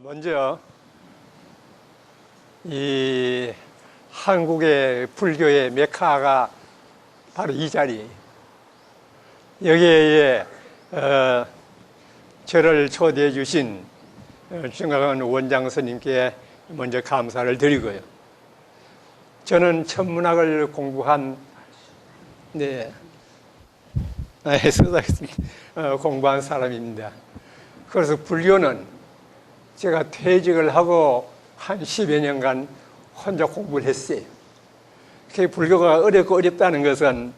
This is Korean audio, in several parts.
먼저 이 한국의 불교의 메카가 바로 이 자리예요. 여기에 저를 초대해 주신 정강원 원장 스님께 먼저 감사를 드리고요. 저는 천문학을 공부한 공부한 사람입니다. 그래서 불교는 제가 퇴직을 하고 한 10여 년간 혼자 공부를 했어요. 불교가 어렵고 어렵다는 것은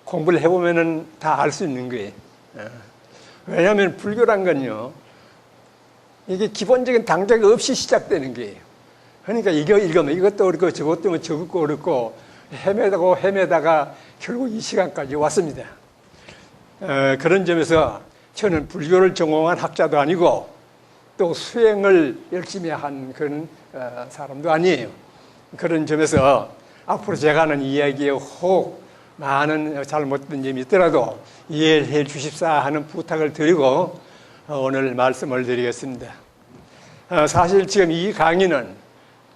공부를 해보면 다 알 수 있는 거예요. 왜냐하면 불교란 건요, 이게 기본적인 당자가 없이 시작되는 거예요. 그러니까 이거 읽으면 이것도 어렵고 저것도 저것도 어렵고 헤매다가 결국 이 시간까지 왔습니다. 그런 점에서 저는 불교를 전공한 학자도 아니고 또 수행을 열심히 한 그런 사람도 아니에요. 그런 점에서 앞으로 제가 하는 이야기에 혹 많은 잘못된 점이 있더라도 이해해 주십사 하는 부탁을 드리고 오늘 말씀을 드리겠습니다. 사실 지금 이 강의는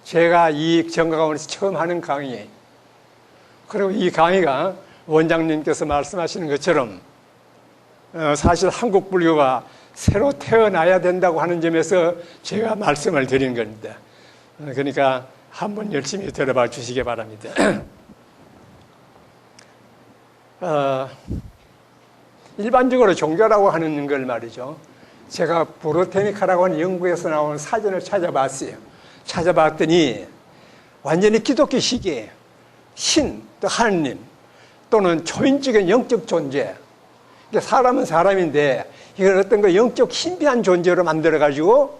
제가 이 정강원에서 처음 하는 강의예요. 그리고 이 강의가 원장님께서 말씀하시는 것처럼 사실 한국 불교가 새로 태어나야 된다고 하는 점에서 제가 말씀을 드린 겁니다. 그러니까 한번 열심히 들어봐 주시기 바랍니다. 일반적으로 종교라고 하는 걸 말이죠. 제가 브로테니카라고 하는 영국에서 나온 사전을 찾아봤어요. 찾아봤더니 완전히 기독교식이에요. 신, 또 하느님, 또는 초인적인 영적 존재. 사람은 사람인데 이걸 어떤 거 영적 신비한 존재로 만들어가지고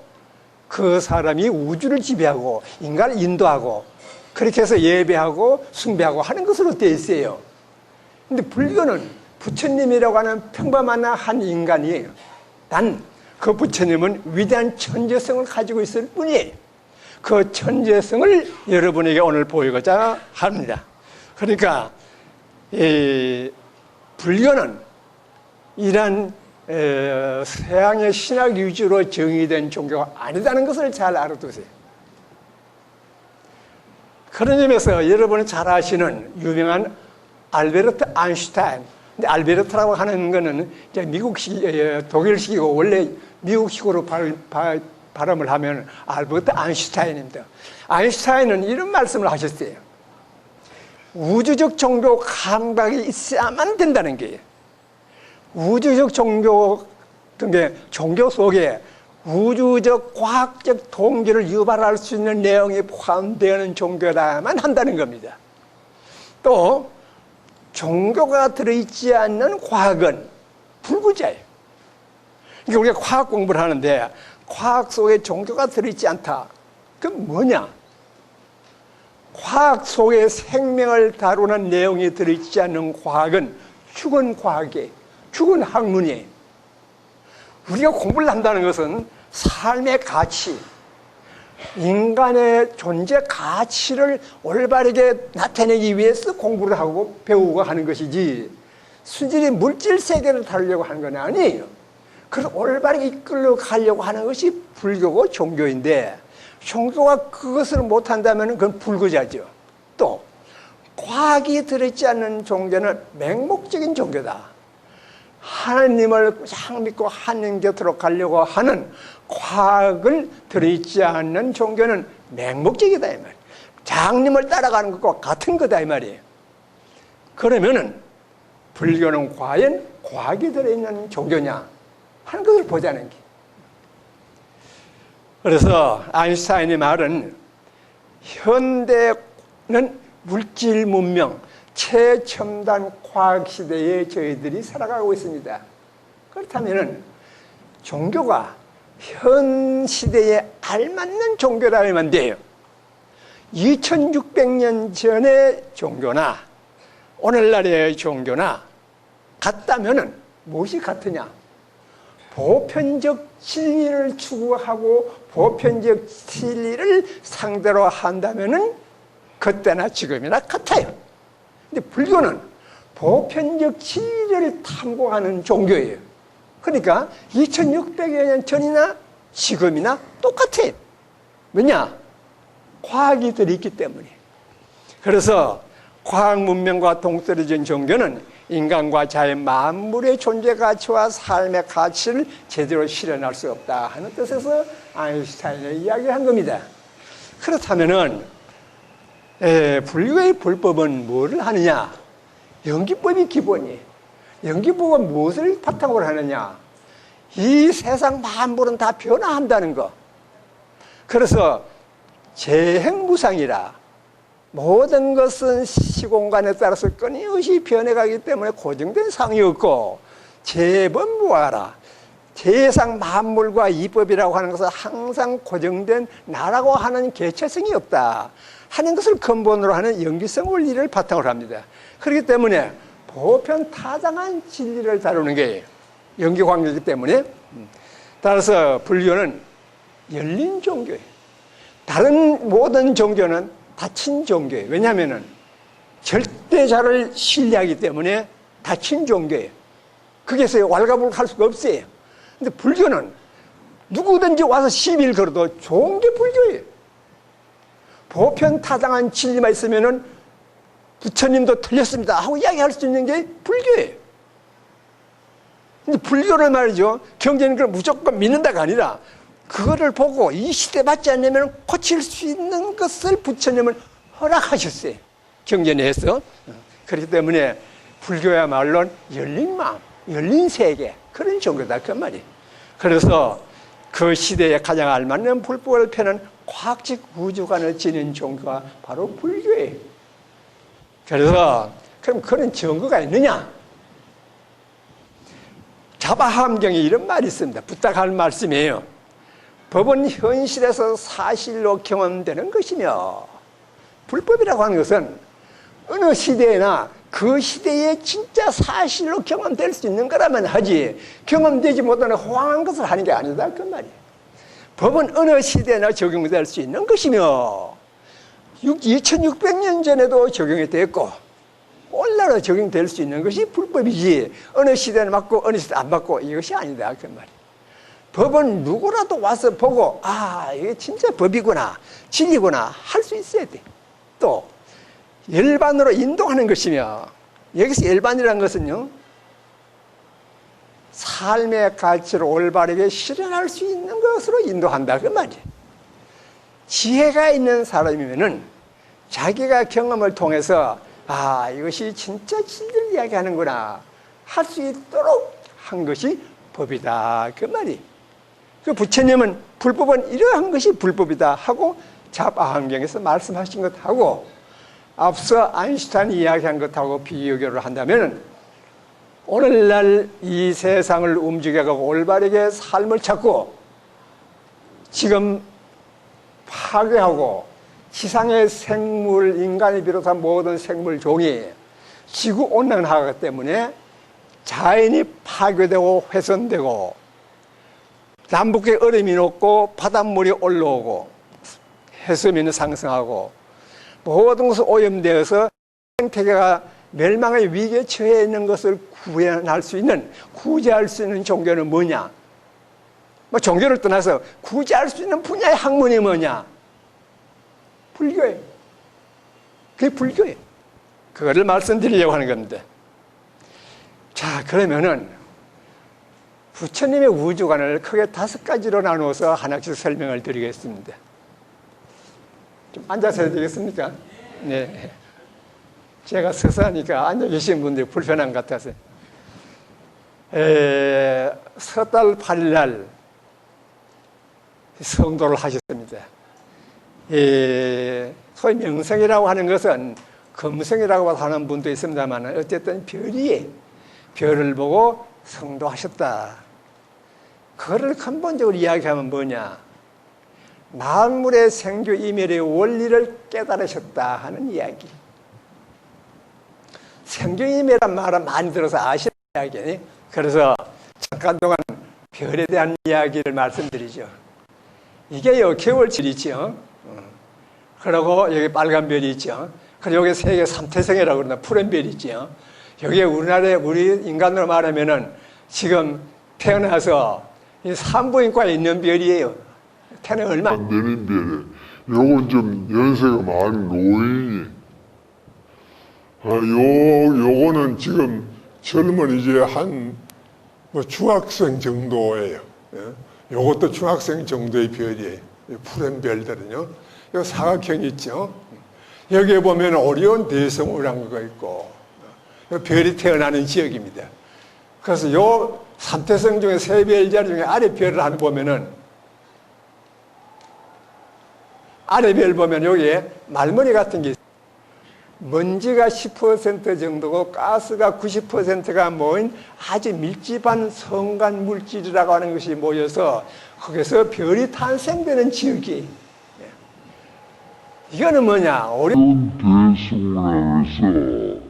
그 사람이 우주를 지배하고 인간을 인도하고 그렇게 해서 예배하고 숭배하고 하는 것으로 되어 있어요. 근데 불교는 부처님이라고 하는 평범한 한 인간이에요. 단 그 부처님은 위대한 천재성을 가지고 있을 뿐이에요. 그 천재성을 여러분에게 오늘 보이고자 합니다. 그러니까 이 불교는 이런 서양의 신학 위주로 정의된 종교가 아니다는 것을 잘 알아두세요. 그런 점에서 여러분이 잘 아시는 유명한 알베르트 아인슈타인. 근데 알베르트라고 하는 거는 이제 미국식, 독일식이고 원래 미국식으로 발음을 하면 알베르트 아인슈타인입니다. 아인슈타인은 이런 말씀을 하셨어요. 우주적 종교 감각이 있어야만 된다는 거예요. 우주적 종교 속에 우주적 과학적 동기를 유발할 수 있는 내용이 포함되는 종교라만 한다는 겁니다. 또 종교가 들어있지 않는 과학은 불구자예요. 그러니까 우리가 과학 공부를 하는데 과학 속에 종교가 들어있지 않다. 그건 뭐냐? 과학 속에 생명을 다루는 내용이 들어있지 않는 과학은 죽은 과학이에요. 죽은 학문이에요. 우리가 공부를 한다는 것은 삶의 가치, 인간의 존재 가치를 올바르게 나타내기 위해서 공부를 하고 배우고 하는 것이지 순전히 물질 세계를 다루려고 하는 건 아니에요. 그래서 올바르게 이끌어 가려고 하는 것이 불교고 종교인데 종교가 그것을 못한다면 그건 불구자죠. 또 과학이 들어있지 않는 종교는 맹목적인 종교다. 하나님을 쫙 믿고 하나님 곁으로 가려고 하는 과학을 들어있지 않는 종교는 맹목적이다 이 말이에요. 장님을 따라가는 것과 같은 거다 이 말이에요. 그러면은 불교는 과연 과학이 들어있는 종교냐 하는 것을 보자는 게. 그래서 아인슈타인의 말은 현대는 물질 문명 최첨단 과학 시대에 저희들이 살아가고 있습니다. 그렇다면 종교가 현 시대에 알맞는 종교라면 돼요. 2600년 전의 종교나 오늘날의 종교나 같다면 무엇이 같으냐? 보편적 진리를 추구하고 보편적 진리를 상대로 한다면 그때나 지금이나 같아요. 근데 불교는 보편적 진리를 탐구하는 종교예요. 그러니까 2600여 년 전이나 지금이나 똑같아. 왜냐? 과학이 들어있기 때문에. 그래서 과학 문명과 동떨어진 종교는 인간과 자연 만물의 존재 가치와 삶의 가치를 제대로 실현할 수 없다 하는 뜻에서 아인슈타인의 이야기를 한 겁니다. 그렇다면은 불교의 불법은 뭐를 하느냐? 연기법이 기본이에요. 연기법은 무엇을 바탕으로 하느냐? 이 세상 만물은 다 변화한다는 거. 그래서 재행무상이라 모든 것은 시공간에 따라서 끊임없이 변해가기 때문에 고정된 상이 없고 재범무하라. 세상 만물과 이법이라고 하는 것은 항상 고정된 나라고 하는 개체성이 없다 하는 것을 근본으로 하는 연기성 원리를 바탕으로 합니다. 그렇기 때문에 보편타당한 진리를 다루는 게 연기관계이기 때문에 따라서 불교는 열린 종교예요. 다른 모든 종교는 닫힌 종교예요. 왜냐하면 절대자를 신뢰하기 때문에 닫힌 종교예요. 거기에서 왈가불할 수가 없어요. 근데 불교는 누구든지 와서 시비를 걸어도 좋은 게 불교예요. 보편타당한 진리만 있으면은 부처님도 틀렸습니다 하고 이야기할 수 있는 게 불교예요. 근데 불교를 말이죠. 경제는 그걸 무조건 믿는다가 아니라 그거를 보고 이 시대에 맞지 않으면 고칠 수 있는 것을 부처님은 허락하셨어요. 경제 내에서. 그렇기 때문에 불교야말로 열린 마음, 열린 세계 그런 종교다 그 말이에요. 그래서 그 시대에 가장 알맞는 불법을 펴는 과학적 우주관을 지닌 종교가 바로 불교예요. 그래서 그럼 그런 증거가 있느냐? 자바함경에 이런 말이 있습니다. 부탁할 말씀이에요. 법은 현실에서 사실로 경험되는 것이며 불법이라고 하는 것은 어느 시대나 그 시대에 진짜 사실로 경험될 수 있는 거라면 하지 경험되지 못하는 허황한 것을 하는 게 아니다 그 말이에요. 법은 어느 시대나 적용될 수 있는 것이며 2600년 전에도 적용이 됐고 오늘날도 적용될 수 있는 것이 불법이지 어느 시대는 맞고 어느 시대 안 맞고 이것이 아니다 그 말이에요. 법은 누구라도 와서 보고 아 이게 진짜 법이구나 진리구나 할 수 있어야 돼. 또 열반으로 인도하는 것이며 여기서 열반이라는 것은요 삶의 가치를 올바르게 실현할 수 있는 것으로 인도한다 그 말이에요. 지혜가 있는 사람이면은 자기가 경험을 통해서 아 이것이 진짜 진리를 이야기하는구나 할 수 있도록 한 것이 법이다 그 말이에요. 그 부처님은 불법은 이러한 것이 불법이다 하고 자바함경에서 말씀하신 것하고 앞서 아인슈타인이 이야기한 것하고 비교를 한다면 오늘날 이 세상을 움직여가고 올바르게 삶을 찾고 지금 파괴하고 지상의 생물, 인간을 비롯한 모든 생물 종이 지구온난화하기 때문에 자연이 파괴되고 훼손되고 남북의 얼음이 녹고 바닷물이 올라오고 해수면이 상승하고 모든 것이 오염되어서 생태계가 멸망의 위기에 처해 있는 것을 구현할 수 있는 구제할 수 있는 종교는 뭐냐? 뭐 종교를 떠나서 구제할 수 있는 분야의 학문이 뭐냐? 불교예요. 그게 불교예요. 그거를 말씀드리려고 하는 겁니다. 자, 그러면은 부처님의 우주관을 크게 5가지로 나누어서 하나씩 설명을 드리겠습니다. 좀 앉아서 해도 되겠습니까? 네. 제가 서서 하니까 앉아 계신 분들이 불편한 것 같아서. 섣달 8일 성도를 하셨습니다. 소위 명성이라고 하는 것은 금성이라고 하는 분도 있습니다만 어쨌든 별이에요. 별을 보고 성도하셨다. 그거를 근본적으로 이야기하면 뭐냐? 만물의 생주 이멸의 원리를 깨달으셨다 하는 이야기. 생주 이멸이란 말은 많이 들어서 아시는 이야기니. 그래서 잠깐 동안 별에 대한 이야기를 말씀드리죠. 이게요 겨울철이 있죠. 그리고 여기 빨간 별이 있죠. 그리고 여기 세계 3태성이라고 그러나 푸른 별이 있죠. 여기에 우리나라에 우리 인간으로 말하면은 지금 태어나서 이 산부인과에 있는 별이에요. 태는 얼마 안 되는 별이에요. 요건 좀 연세가 많은 노인이. 요거는 지금 젊은 이제 뭐 중학생 정도예요. 예? 요것도 중학생 정도의 별이에요. 푸른 별들은요. 요 사각형이 있죠. 여기에 보면 오리온 대성우라는 거 있고, 요 별이 태어나는 지역입니다. 그래서 요 삼태성 중에 세 별자리 중에 아래 별을 하나 보면은, 아래 별 보면 여기에 말머리 같은 게 있어요. 먼지가 10% 정도고 가스가 90%가 모인 아주 밀집한 성간 물질이라고 하는 것이 모여서 거기서 별이 탄생되는 지역이, 이거는 뭐냐? 오리온 대성우라 해서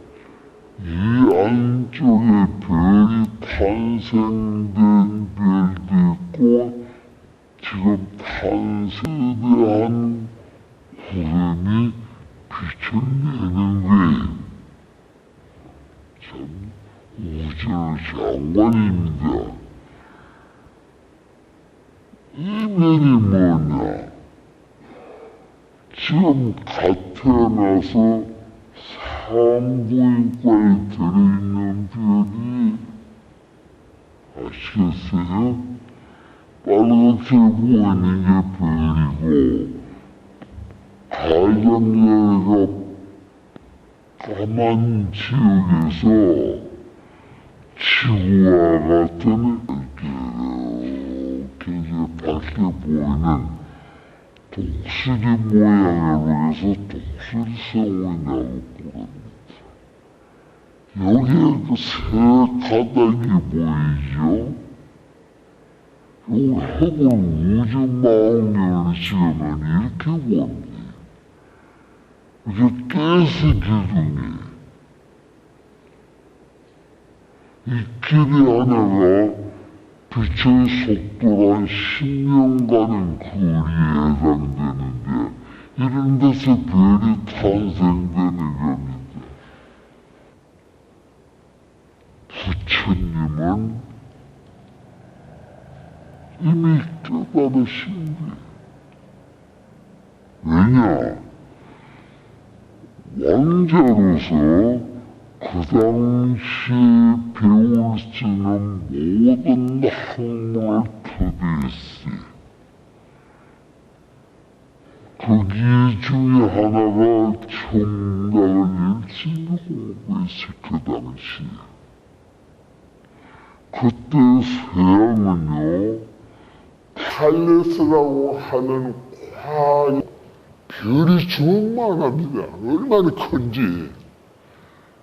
이 안쪽에 별이 탄생된 별도 있고 지금 탄생대한 구름이 빛을 내는 거예요. 참 우주 장관입니다. 이 별이 뭐냐? 지금 갓 태어나서 산부인과에 들어있는 별이 아시겠어요? 빨갛게 보이는 게 별이고 가장자리가 까만 지역에서 지구와 같은 이렇게 이제 밝게 보이는 독수리 모양으로 해서 독수리 성운이라고 부릅니다. 여기에 그 새 가닥이 보이죠? 이 허블 우주망원경을 찍으면 이렇게 보입니다. 이게 가스 기둥이에요. 이 길이 하나가 빛의 속도가 10년간의 거리에 해당되는데 이런 데서 별이 탄생되는 겁니다. 부처님은 이미 깨달으신 거예요. 왜냐? 왕자로서 그 당시에 배울 수 있는 모든 학문을 표대했어요. 거기 중에 하나가 청각을 열심히 공부했어요. 그 당시에. 그때 서양은요, 탈레스라고 하는 과학 별이 주먹만합니다. 얼마나 큰지.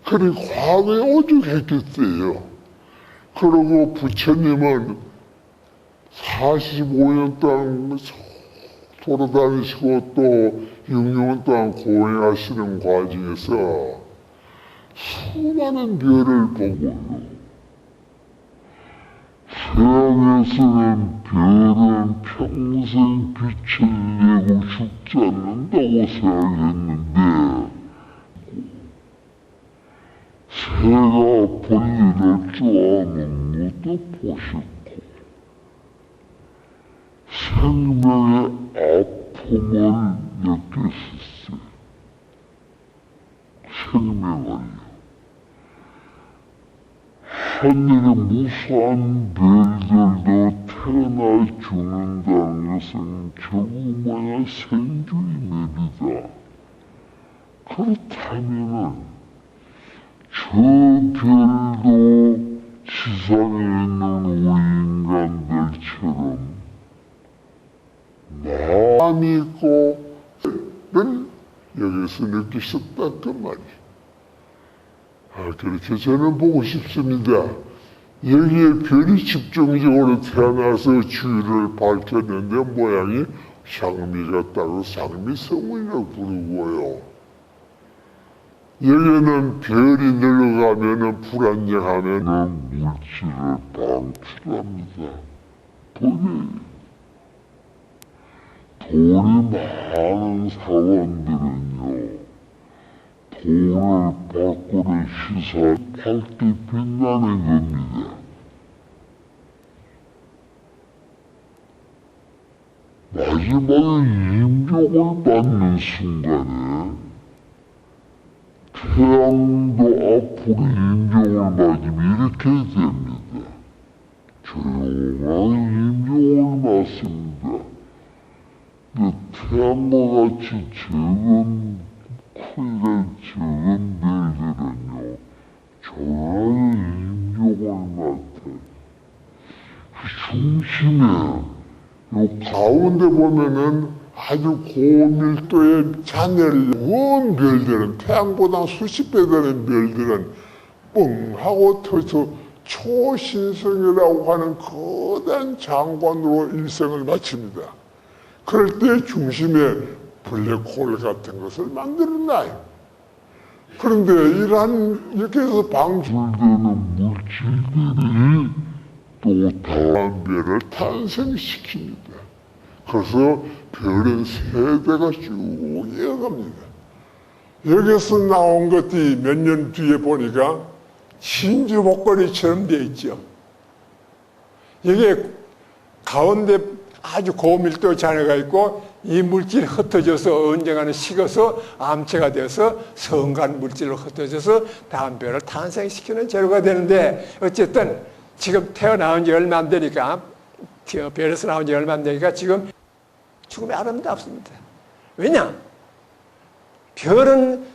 그래 과거에 오죽했겠어요. 그리고 부처님은 45년 동안 돌아다니시고 또 6년 동안 고행하시는 과정에서 수많은 별을 보고요. 서양에서는 별은 평생 빛을 내고 죽지 않는다고 생각했는데 새가 벌리를 쪼아놓는 것도 보셨고 생명의 아픔을 느꼈었어요. 생명을요. 하늘의 무수한 별들도 태어나 죽는다는 것은 결국만야 생존입니다. 그렇다면은 저 별도 지상에 있는 우리 인간들처럼 마음이 있고 늘 여기서 느끼셨다 그 말이에요. 그렇게 저는 보고 싶습니다. 여기에 별이 집중적으로 태어나서 주위를 밝혔는데 모양이 상미 같다고 상미성운이라고 부르고요. 여기는 별이 늘어가면 불안정하면 물질을 방출합니다. 돈이 많은 사람들은요, 돈을 밖으로 시사 밝게 빛나는 겁니다. 마지막에 임종을 받는 순간에 태양도 앞으로 임종을 맞으면 이렇게 됩니다. 조용하게 임종을 맞습니다. 근데 태양과 같이 적은 크기가 적은 별들은요 조용하게 임종을 맞아요. 그 중심에 요 가운데 보면은 아주 고밀도의 잔해를 먼 별들은 태양보다 수십 배 되는 별들은 뻥하고 터서 초신성이라고 하는 거대한 장관으로 일생을 마칩니다. 그럴 때 중심에 블랙홀 같은 것을 만들어놔요. 그런데 이렇게 해서 방출되는 물질들이 또 다른 별을 탄생시킵니다. 그래서 별은 세대가 쭉 이어갑니다. 여기서 나온 것들이 몇 년 뒤에 보니까 진주 목걸이처럼 되어 있죠. 여기에 가운데 아주 고밀도 잔해가 있고 이 물질이 흩어져서 언젠가는 식어서 암체가 되어서 성간 물질로 흩어져서 다음 별을 탄생시키는 재료가 되는데 어쨌든 지금 태어나온 지 얼마 안 되니까 별에서 나온 지 얼마 안 되니까 지금 죽음이 아름답습니다. 왜냐? 별은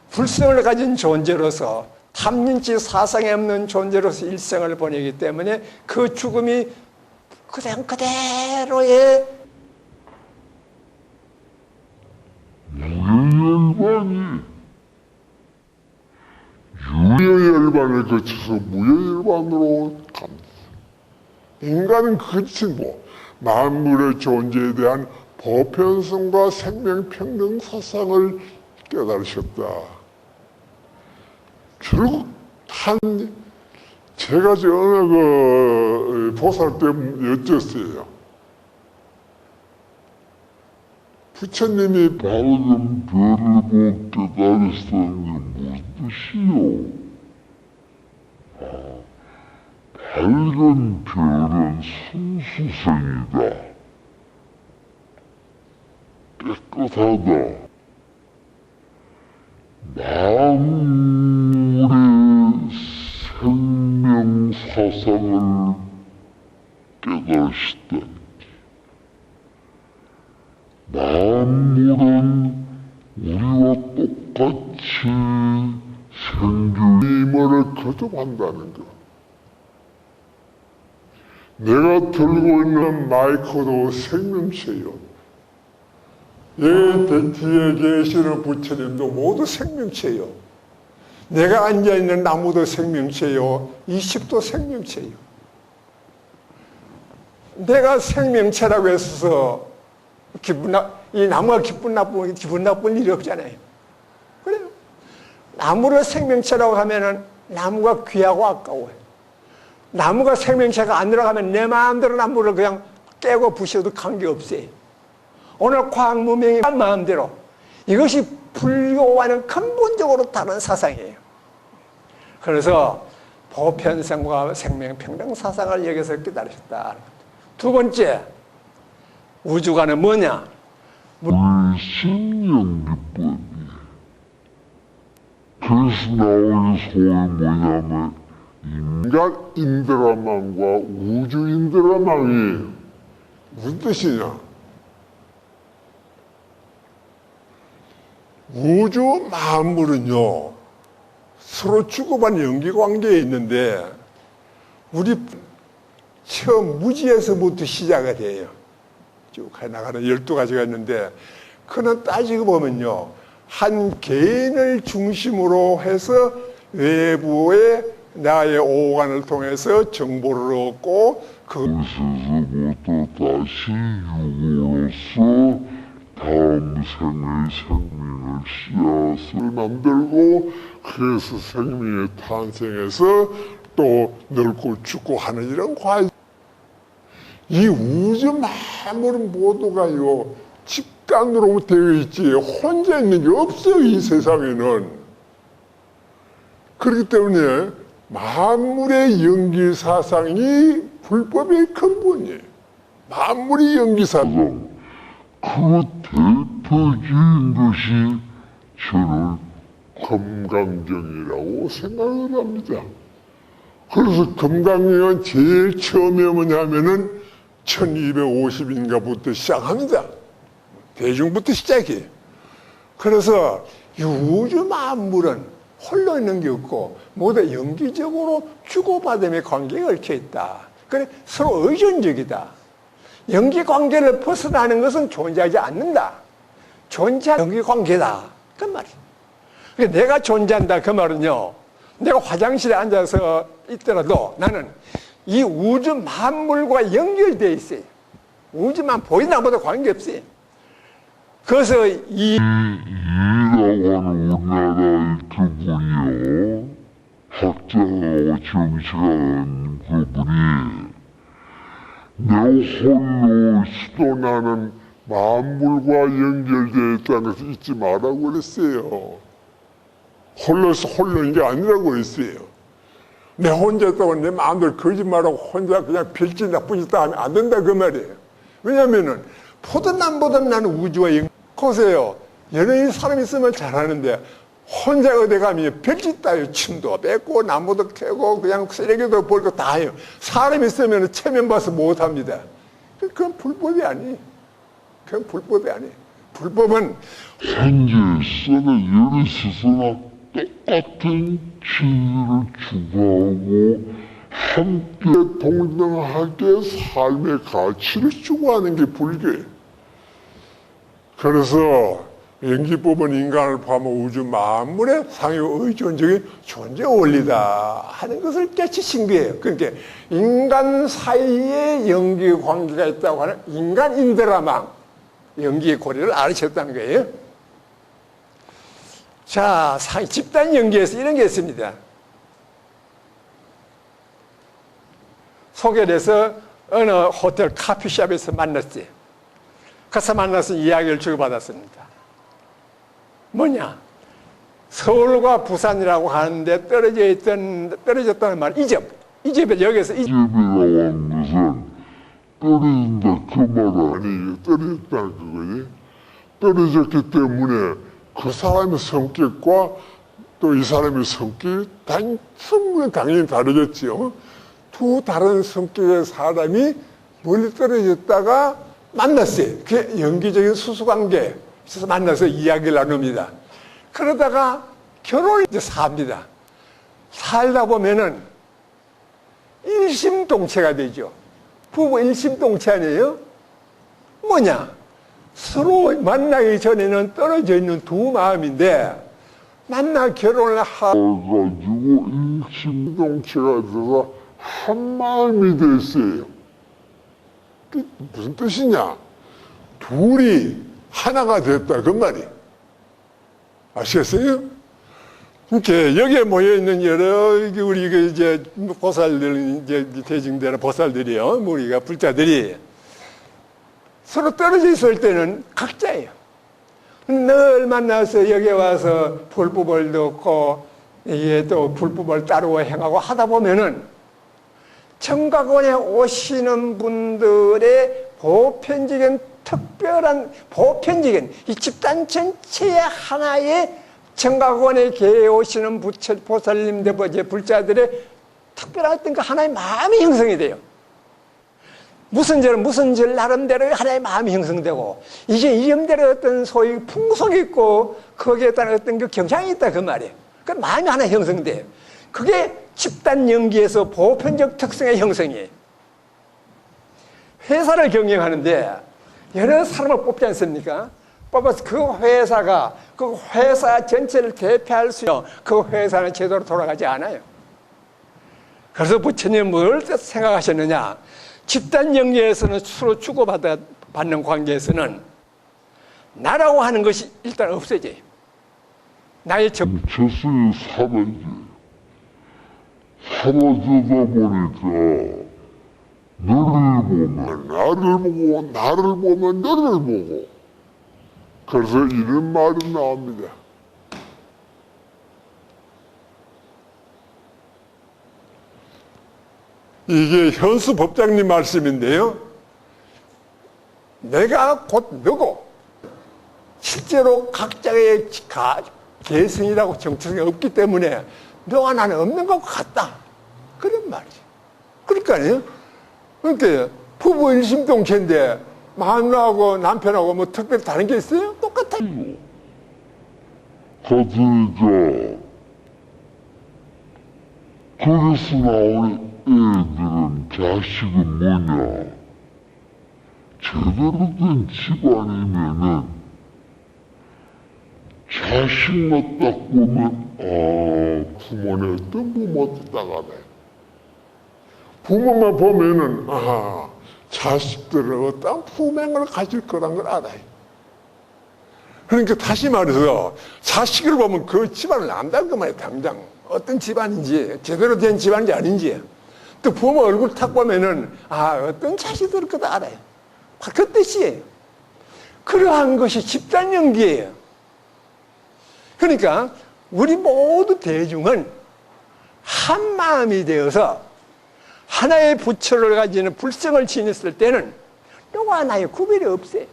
불성을 가진 존재로서 탐진치 사상에 없는 존재로서 일생을 보내기 때문에 그 죽음이 그냥 그대로의 무여열반이 유여열반을 거쳐서 무여열반으로 갑니다. 인간은 그것이 만물의 존재에 대한 보편성과 생명평등 사상을 깨달으셨다. 결국 제가 어느 보살 때 여쭸어요. 부처님이 밝은 별을 보고 깨달으셨다는 게 무슨 뜻이요? 밝은 별은 순수성이다. 깨끗하다. 만물의 생명사상을 깨달으시다. 만물은 우리와 똑같이 생명임을 거듭한다는 것. 내가 들고 있는 마이크도 생명체요. 뒤에 계시는 부처님도 모두 생명체요. 내가 앉아있는 나무도 생명체요. 이 숲도 생명체요. 내가 생명체라고 해서 이 나무가 기분 나쁜 일이 없잖아요. 그래요. 나무를 생명체라고 하면은 나무가 귀하고 아까워요. 나무가 생명체가 안 들어가면 내 마음대로 나무를 그냥 깨고 부셔도 관계없어요. 오늘 과학 문명이 마음대로 이것이 불교와는 근본적으로 다른 사상이에요. 그래서 보편성과 생명평등 사상을 여기서 깨달으셨다. 두 번째, 우주관은 뭐냐? 불신연기법이. 그래서 나오는 소위 뭐냐면 인간 인드라망과 우주 인드라망이에요. 무슨 뜻이냐? 우주 만물은요 서로 주고받는 연기관계에 있는데 우리 처음 무지에서부터 시작이 돼요. 쭉 나가는 12가지가 있는데 그는 따지고 보면요 한 개인을 중심으로 해서 외부의 나의 오간을 통해서 정보를 얻고 그것에서부터 다시 육으로서 다음 생의 생명을 씨앗을 만들고 그래서 생명의 탄생해서 또 늙고 죽고 하는 이런 과정. 이 우주 만물은 모두가요 집단으로 되어 있지 혼자 있는 게 없어요. 이 세상에는. 그렇기 때문에 만물의 연기사상이 불법의 근본이에요. 만물이 연기사상. 그 대표적인 것이 저는 금강경이라고 생각을 합니다. 그래서 금강경은 제일 처음에 뭐냐면은 1250인가부터 시작합니다. 대중부터 시작이에요. 그래서 이 우주 만물은 홀로 있는 게 없고 모두 연기적으로 주고받음의 관계가 얽혀 있다. 그래 서로 의존적이다. 연기 관계를 벗어나는 것은 존재하지 않는다. 존재하는 연기 관계다. 그 말이에요. 그러니까 내가 존재한다. 그 말은요. 내가 화장실에 앉아서 있더라도 나는 이 우주 만물과 연결되어 있어요. 우주만 보이나 보다 관계없어요. 그래서 이 이라고 하는 우리나라의 그분이요. 학자하고 정치가는 그분이 내 홀로 수도나는 만물과 연결되어 있다는 것을 잊지 말라고 그랬어요. 홀로서 홀로인 게 아니라고 그랬어요. 내 혼자 있다고 내 마음대로 거짓말하고 혼자 그냥 별짓 나쁜 짓 다 하면 안 된다 그 말이에요. 왜냐면은 포도남보다 나는 우주와 연결. 보세요. 연예인 사람 있으면 잘하는데 혼자 어디 가면 별짓 다 해요. 침도 뱉고 나무도 캐고 그냥 쓰레기도 버리고 다 해요. 사람 있으면 체면 봐서 못합니다. 그건 불법이 아니에요. 그건 불법이 아니에요. 불법은 현재 썩의 열이 스스로 똑같은 진리를 추구하고 함께 동등하게 삶의 가치를 추구하는 게 불교예요. 그래서 연기법은 인간을 포함한 우주 만물의 상호 의존적인 존재 원리다 하는 것을 깨치신 거예요. 그러니까 인간 사이에 연기 관계가 있다고 하는 인간 인드라망 연기의 고리를 알으셨다는 거예요. 자, 집단 연기에서 이런 게 있습니다. 소개를 해서 어느 호텔 카피숍에서 만났어요. 가서 만나서 이야기를 주고받았습니다. 뭐냐? 서울과 부산이라고 하는데 떨어졌다는 말, 이 집에 여기서 이 집이라고 한 것은 떨어진다 그 말 아니에요. 떨어졌다는 그거지. 떨어졌기 때문에 그 사람의 성격과 또 이 사람의 성격이 당연히 다르겠죠. 두 다른 성격의 사람이 멀리 떨어졌다가 만났어요. 그게 연기적인 수수관계. 그래서 만나서 이야기를 나눕니다. 그러다가 결혼을 이제 삽니다. 살다 보면은 일심동체가 되죠. 부부 일심동체 아니에요? 뭐냐? 서로 만나기 전에는 떨어져 있는 두 마음인데 만나 결혼을 가지고 일심동체가 돼서 한 마음이 됐어요. 그 무슨 뜻이냐? 둘이 하나가 됐다 그 말이. 아시겠어요? 이렇게 여기에 모여 있는 여러 우리 이제 보살들 이제 대중들 보살들이요, 우리가 불자들이 서로 떨어져 있을 때는 각자예요. 늘 만나서 여기 와서 불법을 듣고 이게 또 불법을 따르고 행하고 하다 보면은 정각원에 오시는 분들의 보편적인 특별한 보편적인 이 집단 전체의 하나의 정각원에 계에 오시는 보살님들 불자들의 특별한 어떤 그 하나의 마음이 형성이 돼요. 무슨 절 나름대로 하나의 마음이 형성되고 이게 이름대로 어떤 소위 풍속이 있고 거기에 따른 어떤 그 경향이 있다 그 말이에요. 그 마음이 하나 형성돼요. 그게 집단 연기에서 보편적 특성의 형성이에요. 회사를 경영하는데 여러 사람을 뽑지 않습니까? 뽑아서 그 회사가 그 회사 전체를 대표할 수 있는 그 회사는 제대로 돌아가지 않아요. 그래서 부처님은 뭘 생각하셨느냐? 집단 연계에서는 서로 주고받는 관계에서는 나라고 하는 것이 일단 없어져요. 나의 정체성이 사라지다 보니까 너를 보면 나를 보고 나를 보면 너를 보고 그래서 이런 말이 나옵니다. 이게 현수 법장님 말씀인데요. 내가 곧 너고 실제로 각자의 개성이라고 정체성이 없기 때문에 너와 나는 없는 것 같다. 그런 말이죠. 그러니까요. 그러니까 부부 일심동체인데 마누라하고 남편하고 뭐 특별히 다른 게 있어요? 똑같아요. 가드니까 그래서 나온 애들은 자식은 뭐냐? 제대로 된 집안이면은 자식만 딱 보면 부모네 어떤 부모도 따가네. 부모만 보면은 자식들은 어떤 품행을 가질 거란 걸 알아요. 그러니까 다시 말해서 자식을 보면 그 집안을 안다는 거 말이에요. 당장 어떤 집안인지 제대로 된 집안인지 아닌지. 또 부모 얼굴 탁 보면은 어떤 자식들일 거다 알아요. 그 뜻이에요. 그러한 것이 집단 연기예요. 그러니까 우리 모두 대중은 한 마음이 되어서 하나의 부처를 가지는 불성을 지녔을 때는 너와 나의 구별이 없어요.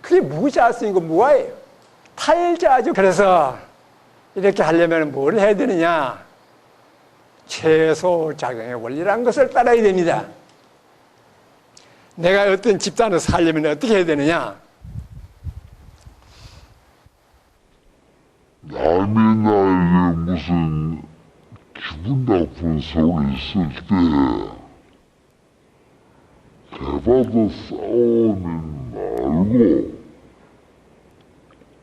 그게 무자성이고 무아예요. 탈자죠. 그래서 이렇게 하려면 뭘 해야 되느냐? 최소작용의 원리라는 것을 따라야 됩니다. 내가 어떤 집단을 살려면 어떻게 해야 되느냐? 남이 나에게 무슨 기분 나쁜 소리 있을 때 대받아 싸우면 말고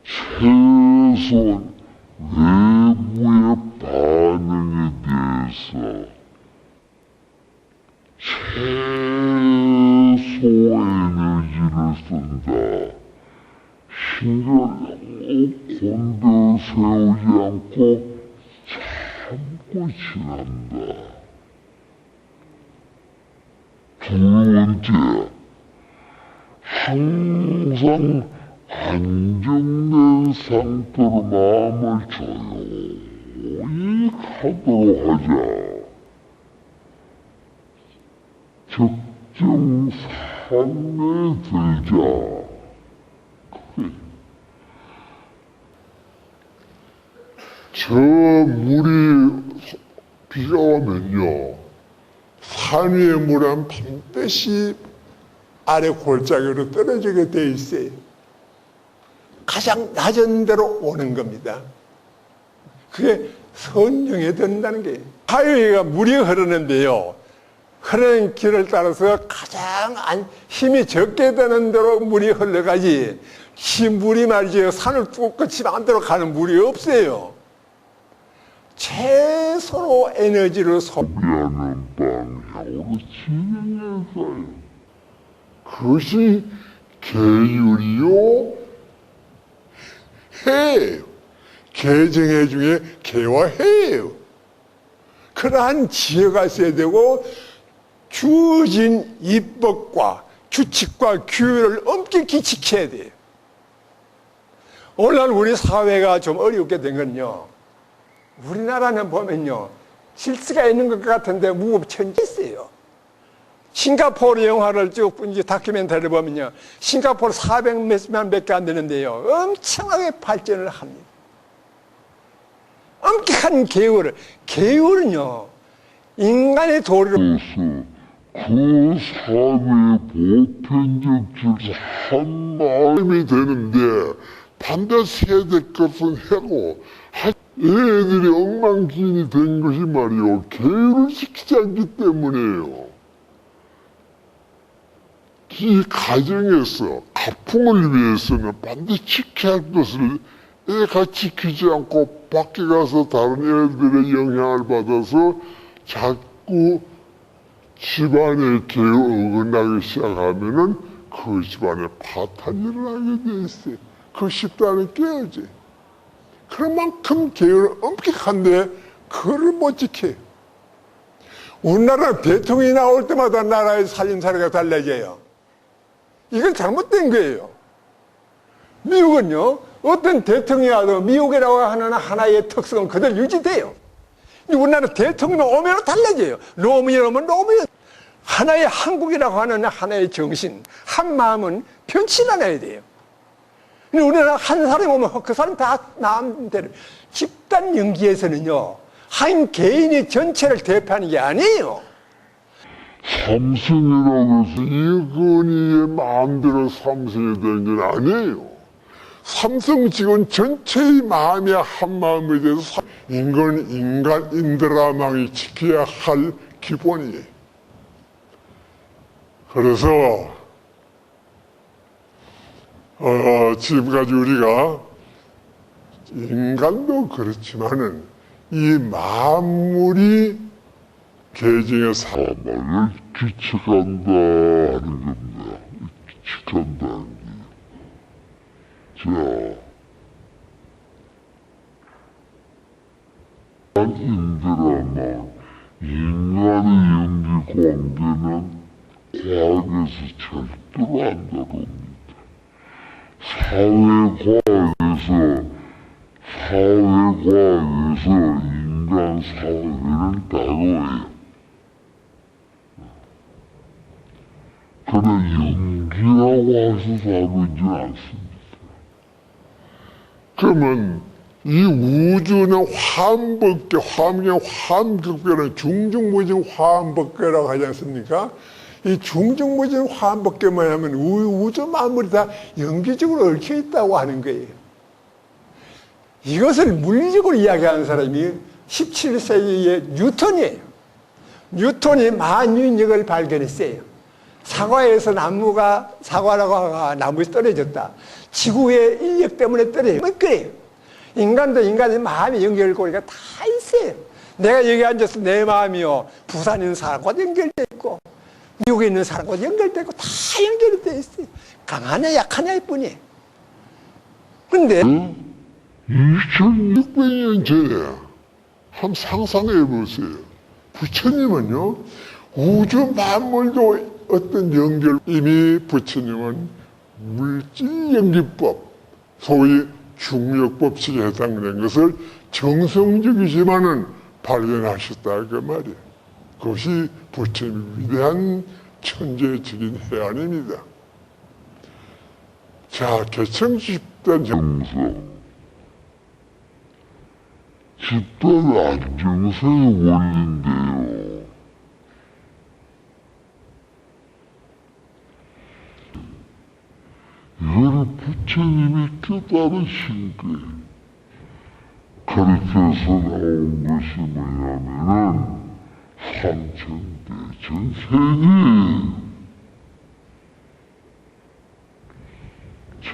최소한 외부의 반응에 대해서 최소 에너지를 쓴다. 신경을 곤두 세우지 않고 참고 지난다. 두 번째, 항상 안정된 상태로 마음을 조용히 하도록 하자. 적정산에 들자. 저 물이 비가 오면요, 산 위의 물은 반드시 아래 골짜기로 떨어지게 돼 있어요. 가장 낮은 데로 오는 겁니다. 그게 선령에 든다는 게. 하여가 물이 흐르는데요, 흐르는 길을 따라서 가장 힘이 적게 드는 대로 물이 흘러가지, 물이 말이죠, 산을 뚫고 집 안대로 가는 물이 없어요. 최소로 에너지를 소비하는 방향으로 진행해서요. 그것이 계율이요, 해예요. 계정해 중에 계와 해예요. 그러한 지혜가 있어야 되고, 주어진 입법과 규칙과 규율을 엄격히 지켜야 돼요. 오늘날 우리 사회가 좀 어렵게 된 건요, 우리나라는 보면요, 질서가 있는 것 같은데 무법천지했어요. 싱가포르 영화를 쭉 이제 다큐멘터리를 보면요, 싱가포르 400몇만 밖에 안 되는데요, 엄청나게 발전을 합니다. 엄격한 계율은요, 인간의 도리로 그 사회의 보편적 질서 한 마음이 되는데 반드시 해야 될 것은 하고, 애들이 엉망진이 된 것이 말이요, 계율을 지키지 않기 때문이에요. 이 가정에서 가풍을 위해서는 반드시 지켜야 할 것을 애가 지키지 않고 밖에 가서 다른 애들의 영향을 받아서 자꾸 집안의 계율 어긋나기 시작하면은 그 집안에 파탄이 일어나게 돼 있어요. 그 집단을 깨야지. 그만큼 계율은 엄격한데 그거를 못 지켜요. 우리나라 대통령이 나올 때마다 나라의 살림살이가 달라져요. 이건 잘못된 거예요. 미국은요, 어떤 대통령이 와도 미국이라고 하는 하나의 특성은 그대로 유지돼요. 우리나라 대통령 오면 달라져요. 노무현 오면 노무현. 하나의 한국이라고 하는 하나의 정신, 한 마음은 변치 않아야 돼요. 근데 우리는 한 사람이 오면 그 사람 다 마음대로. 집단 연기에서는요, 한 개인이 전체를 대표하는 게 아니에요. 삼성이라고 해서 이건희의 마음대로 삼성이 된 건 아니에요. 삼성 직원 전체의 마음이 한 마음이 돼서 인간인드라망이 지켜야 할 기본이에요. 그래서 지금까지 우리가 인간도 그렇지만은 이 만물이 개정의 사망을 규칙한다 하는 겁니다. 규칙한다는 게. 자, 인드라망, 인간의 연기 관계는 과학에서 절대로 안 다룹니다. 사회과학에서 인간 사회를 다뤄요. 그러나 연기라고 해서 다루지 않습니다. 그러면 이 우주는 화음법계, 화음의 화음극별은 중중무진 화음법계라고 하지 않습니까? 이 중중무진 화음법계만 하면 우주 만물이 다 연기적으로 얽혀 있다고 하는 거예요. 이것을 물리적으로 이야기하는 사람이 17세기의 뉴턴이에요. 뉴턴이 만유인력을 발견했어요. 사과에서 사과라고 나무에 떨어졌다. 지구의 인력 때문에 떨어져요. 거예요. 인간도 인간의 마음이 연결고리가 다 있어요. 내가 여기 앉아서 내 마음이요, 부산에 있는 사람과 연결되어 있고, 미국에 있는 사람과 연결되어 있고, 다 연결이 되어 있어요. 강하냐 약하냐일 뿐이에요. 근데 2600년 전에 한번 상상해 보세요. 부처님은요, 우주 만물도 어떤 연결, 이미 부처님은 물질연기법, 소위 중력법칙에 해당된 것을 정성적이지만은 발견하셨다 그 말이에요. 그것이 부처님의 위대한 천재적인 해안입니다. 자, 개성 집단 정서, 집단 안정세의 원리인데요. 이거를 부처님이 깨달으신 거예요. 가르쳐서 나온 것이 뭐냐면은 삼천대천 세계예요. 자,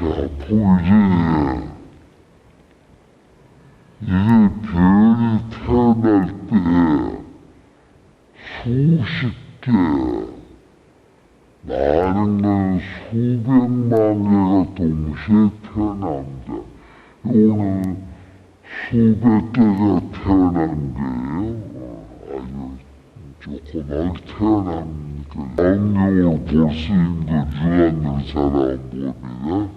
보이지? 이게 별이 태어날 때 수십 개, 많은 건 수백만 개가 동시에 태어납니다. 이거는 수백 개가 태어난 거예요. 아주 조그맣게 태어난 거. 양력을 볼 수 있는 거 주관들 잘 안 봅니다.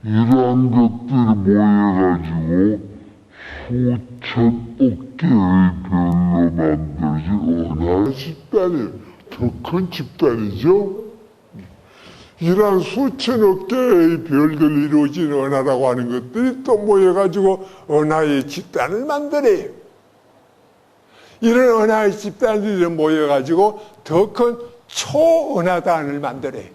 이러한 것들이 모여가지고 수천억 개의 별로 만들어진 은하의 집단이에요. 더 큰 집단이죠. 이러한 수천억 개의 별들이 이루어진 은하라고 하는 것들이 또 모여가지고 은하의 집단을 만들어요. 이런 은하의 집단들이 모여가지고 더 큰 초은하단을 만들어요.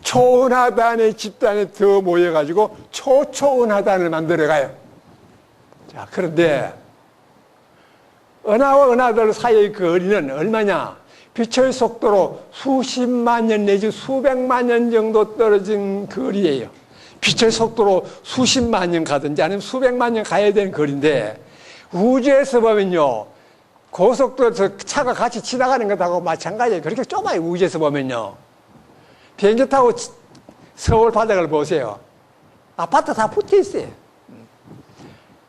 초은하단의 집단이 더 모여가지고 초초은하단을 만들어가요. 자, 그런데 은하와 은하들 사이의 거리는 얼마냐? 빛의 속도로 수십만 년 내지 수백만 년 정도 떨어진 거리예요. 빛의 속도로 수십만 년 가든지 아니면 수백만 년 가야 되는 거리인데, 우주에서 보면요, 고속도로에서 차가 같이 지나가는 것하고 마찬가지예요. 그렇게 좁아요. 우주에서 보면요. 비행기 타고 서울 바닥을 보세요. 아파트 다 붙어 있어요.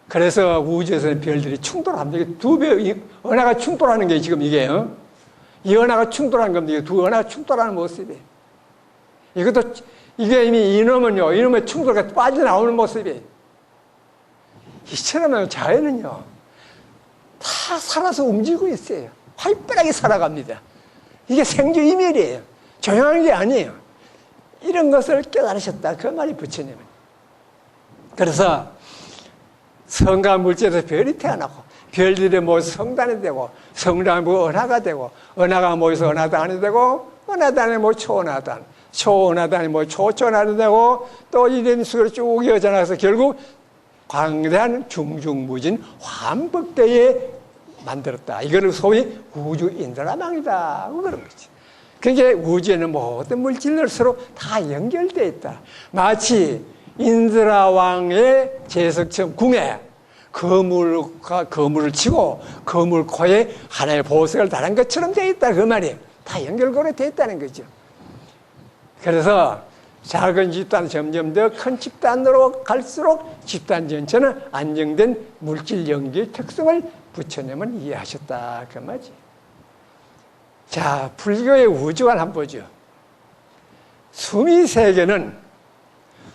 그래서 우주에서는 별들이 충돌합니다. 이게 두 별, 은하가 충돌하는 게 지금 이게, 이 은하가 충돌하는 겁니다. 두 은하가 충돌하는 모습이에요. 이것도, 이게 이미 이놈의 충돌가 빠져나오는 모습이에요. 이처럼 자연은요, 다 살아서 움직이고 있어요. 활발하게 살아갑니다. 이게 생주이멸이에요. 조용한 게 아니에요. 이런 것을 깨달으셨다. 그 말이 부처님은. 그래서 성과 물질에서 별이 태어나고 별들이 모여서 성단이 되고 성단이 모여 은하가 되고 은하가 모여서 은하단이 되고 은하단이 모여 초은하단 초은하단이 모여 초초은하단이 되고 또 이런 식으로 쭉 이어져 나가서 결국 광대한 중중무진 환법대에 만들었다. 이거를 소위 우주 인드라망이다. 그런 거지. 그게 우주에는 모든 물질들 서로 다 연결되어 있다. 마치 인드라왕의 제석처럼 궁에 거물을 치고 거물 코에 하나의 보석을 달은 것처럼 되어 있다. 그 말이에요. 다 연결고리 되어 있다는 거죠. 그래서 작은 집단 점점 더 큰 집단으로 갈수록 집단 전체는 안정된 물질 연기의 특성을 부처님은 이해하셨다. 그 말이지. 자, 불교의 우주관을 한번 보죠. 수미세계는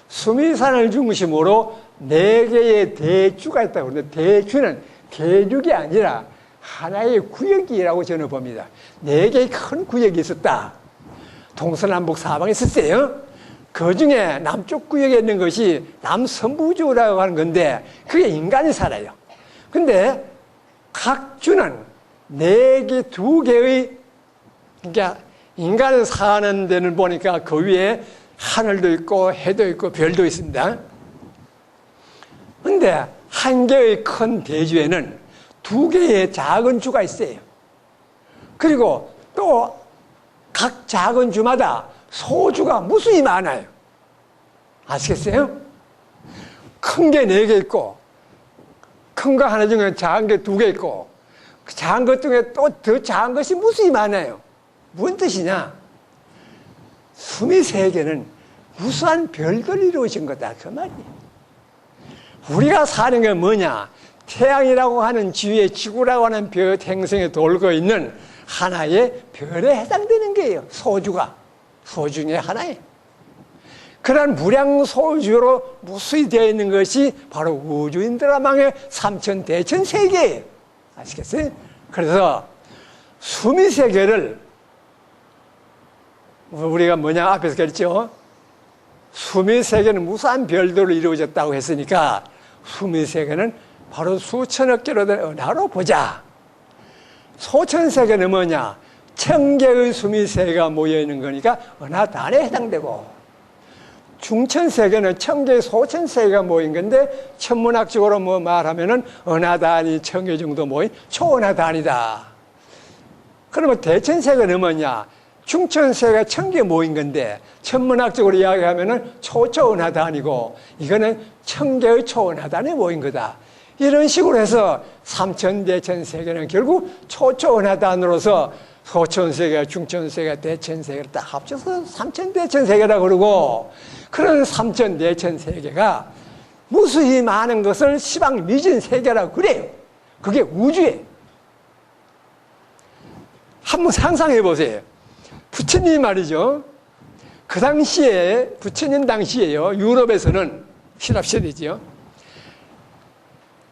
수미산을 중심으로 4개의 대주가 있다고 그러는데 대주는 대륙이 아니라 하나의 구역이라고 저는 봅니다. 4개의 큰 구역이 있었다. 동서남북 사방에 있었어요. 그 중에 남쪽 구역에 있는 것이 남선부주라고 하는 건데 그게 인간이 살아요. 근데 각 주는 4개, 2개의 그러니까 인간이 사는 데는 보니까 그 위에 하늘도 있고 해도 있고 별도 있습니다. 근데 한 개의 큰 대주에는 2개의 작은 주가 있어요. 그리고 또 각 작은 주마다 소주가 무수히 많아요. 아시겠어요? 큰 게 4개 있고 큰 거 하나 중에 작은 게 2개 있고 그 작은 것 중에 또 더 작은 것이 무수히 많아요. 무슨 뜻이냐? 수미세계는 무수한 별들이 이루어진 거다. 그 말이에요. 우리가 사는 게 뭐냐? 태양이라고 하는 지위에 지구라고 하는 별 행성에 돌고 있는 하나의 별에 해당되는 거예요. 소주가. 소중의 하나예요. 그런 무량 소주로 무수히 되어 있는 것이 바로 우주인드라망의 삼천대천세계예요. 아시겠어요? 그래서 수미세계를 우리가 뭐냐 앞에서 그랬죠. 수미세계는 무수한 별들로 이루어졌다고 했으니까 수미세계는 바로 수천억 개로 된 은하로 보자. 소천세계는 뭐냐? 1000개의 수미세계가 모여있는 거니까 은하단에 해당되고 중천세계는 1000개의 소천세계가 모인 건데 천문학적으로 뭐 말하면은 은하단이 1000개 정도 모인 초은하단이다. 그러면 대천세계는 뭐냐? 중천세계가 1000개 모인 건데 천문학적으로 이야기하면은 초초은하단이고 이거는 1000개의 초은하단이 모인 거다. 이런 식으로 해서 삼천대천세계는 결국 초초은하단으로서 소천세계, 중천세계, 대천세계를 딱 합쳐서 삼천대천세계라고 그러고 그런 삼천대천세계가 무수히 많은 것을 시방미진세계라고 그래요. 그게 우주예요. 한번 상상해 보세요. 부처님 말이죠. 그 당시에 부처님 당시에요. 유럽에서는 신랍시대지요.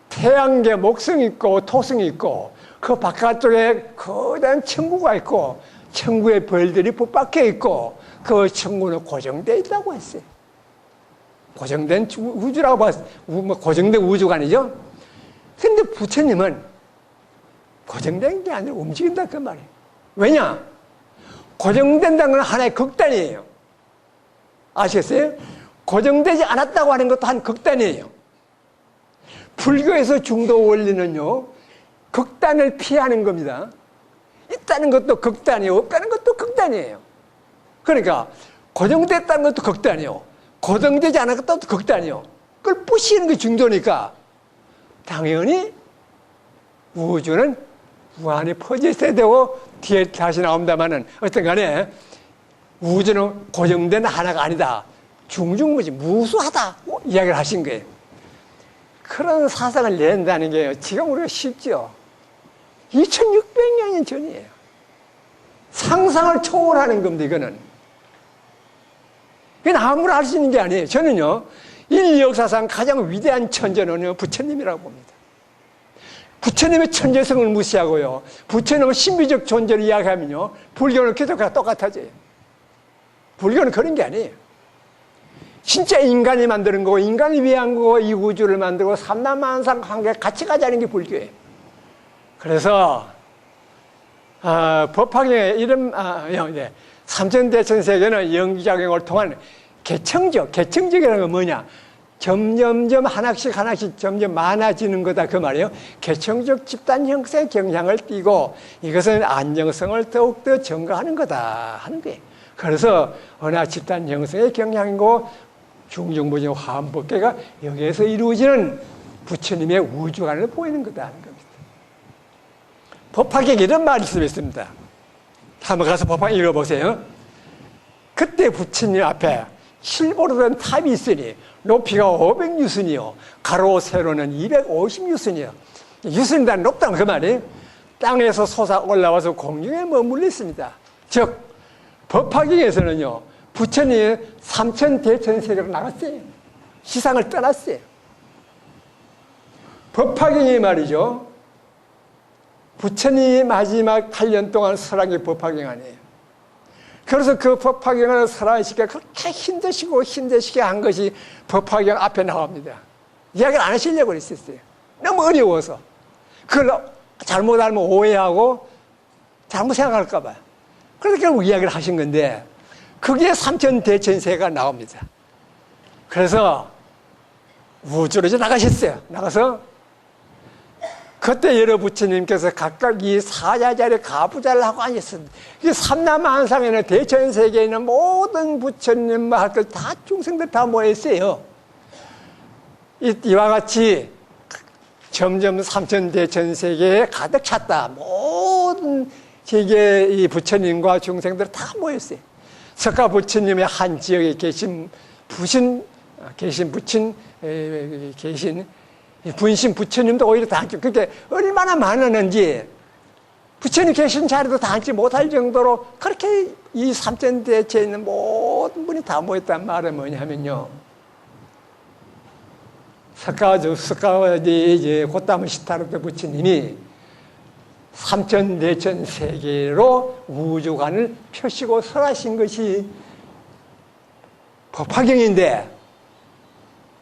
태양계 목성이 있고 토성이 있고 그 바깥쪽에 거대한 천구가 있고 천구의 별들이 붙박혀 있고 그 천구는 고정되어 있다고 했어요. 고정된 우주라고 봤어요. 고정된 우주가 아니죠. 근데 부처님은 고정된 게 아니라 움직인다 그 말이에요. 왜냐? 고정된다는 건 하나의 극단이에요. 아시겠어요? 고정되지 않았다고 하는 것도 한 극단이에요. 불교에서 중도 원리는요, 극단을 피하는 겁니다. 있다는 것도 극단이에요. 없다는 것도 극단이에요. 그러니까 고정됐다는 것도 극단이에요. 고정되지 않은 것도 극단이에요. 그걸 부시는 게 중도니까 당연히 우주는 무한히 퍼져 있어야 되고 뒤에 다시 나옵니다만은 어떤 간에 우주는 고정된 하나가 아니다. 중중무지 무수하다 이야기를 하신 거예요. 그런 사상을 낸다는 게 지금 우리가 쉽죠. 2600년 전이에요. 상상을 초월하는 겁니다. 이거는. 이건 아무나 할 수 있는 게 아니에요. 저는요 인류 역사상 가장 위대한 천재는 부처님이라고 봅니다. 부처님의 천재성을 무시하고요, 부처님의 신비적 존재를 이야기하면요, 불교는 계속 똑같아져요. 불교는 그런 게 아니에요. 진짜 인간이 만드는 거고, 인간이 위한 거고, 이 우주를 만들고 삼라만상 관계 같이 가자는 게 불교예요. 그래서 법화경의 이름, 삼천대천세계는 연기작용을 통한 개청적이라는 건 뭐냐? 점점점 하나씩 점점 많아지는 거다 그 말이에요. 개청적 집단 형성의 경향을 띠고 이것은 안정성을 더욱더 증가하는 거다 하는 거예요. 그래서 언어 집단 형성의 경향이고 중정부정 화엄법계가 여기에서 이루어지는 부처님의 우주관을 보이는 거다 하는 겁니다. 법화경에 이런 말씀이 있습니다. 한번 가서 법화경 읽어보세요. 그때 부처님 앞에 실보로 된 탑이 있으니 높이가 500유순이요 가로 세로는 250유순이요. 유순이란 높다는 그 말이에요. 땅에서 솟아 올라와서 공중에 머물러 있습니다. 즉 법화경에서는요, 부처님이 삼천대천세계로 나갔어요. 시상을 떠났어요. 법화경이 말이죠, 부처님이 마지막 8년 동안 설한 게 법화경 아니에요. 그래서 그 법화경을 설화시켜 그렇게 힘드시게 한 것이 법화경 앞에 나옵니다. 이야기를 안 하시려고 그랬었어요. 너무 어려워서. 그걸 잘못 알면 오해하고 잘못 생각할까 봐요. 그래서 결국 이야기를 하신 건데, 그게 삼천대천세가 나옵니다. 그래서 우주로 이제 나가셨어요. 나가서 그때 여러 부처님께서 각각 이 사자자리 가부자를 하고 앉았습니다. 이 삼라만상에는 대천세계에 있는 모든 부처님과 할 것 다 중생들 다 모였어요. 이와 같이 점점 삼천대천세계에 가득 찼다. 모든 세계 이 부처님과 중생들 다 모였어요. 석가 부처님의 한 지역에 계신 분신 부처님도 오히려 다 앉지, 그게 얼마나 많았는지 부처님 계신 자리도 다 앉지 못할 정도로 그렇게 이 삼천대체에 있는 모든 분이 다 모였단 말은 뭐냐면요, 석가와디 고타마 시타르타 부처님이 삼천대천 세계로 우주관을 펴시고 설하신 것이 법화경인데,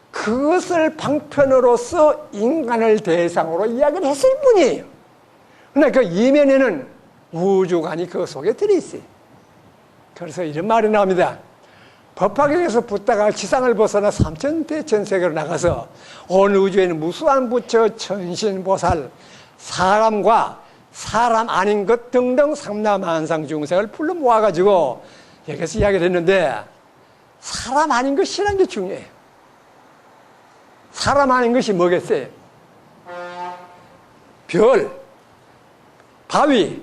그것을 방편으로서 인간을 대상으로 이야기를 했을 뿐이에요. 그러나 그 이면에는 우주관이 그 속에 들어있어요. 그래서 이런 말이 나옵니다. 법화경에서 붙다가 지상을 벗어나 삼천대천세계로 나가서 온 우주에는 무수한 부처, 천신, 보살, 사람과 사람 아닌 것 등등 삼라만상 중생을 불러 모아가지고 여기서 이야기를 했는데, 사람 아닌 것이라는 게 중요해요. 사람 아닌 것이 뭐겠어요? 별, 바위,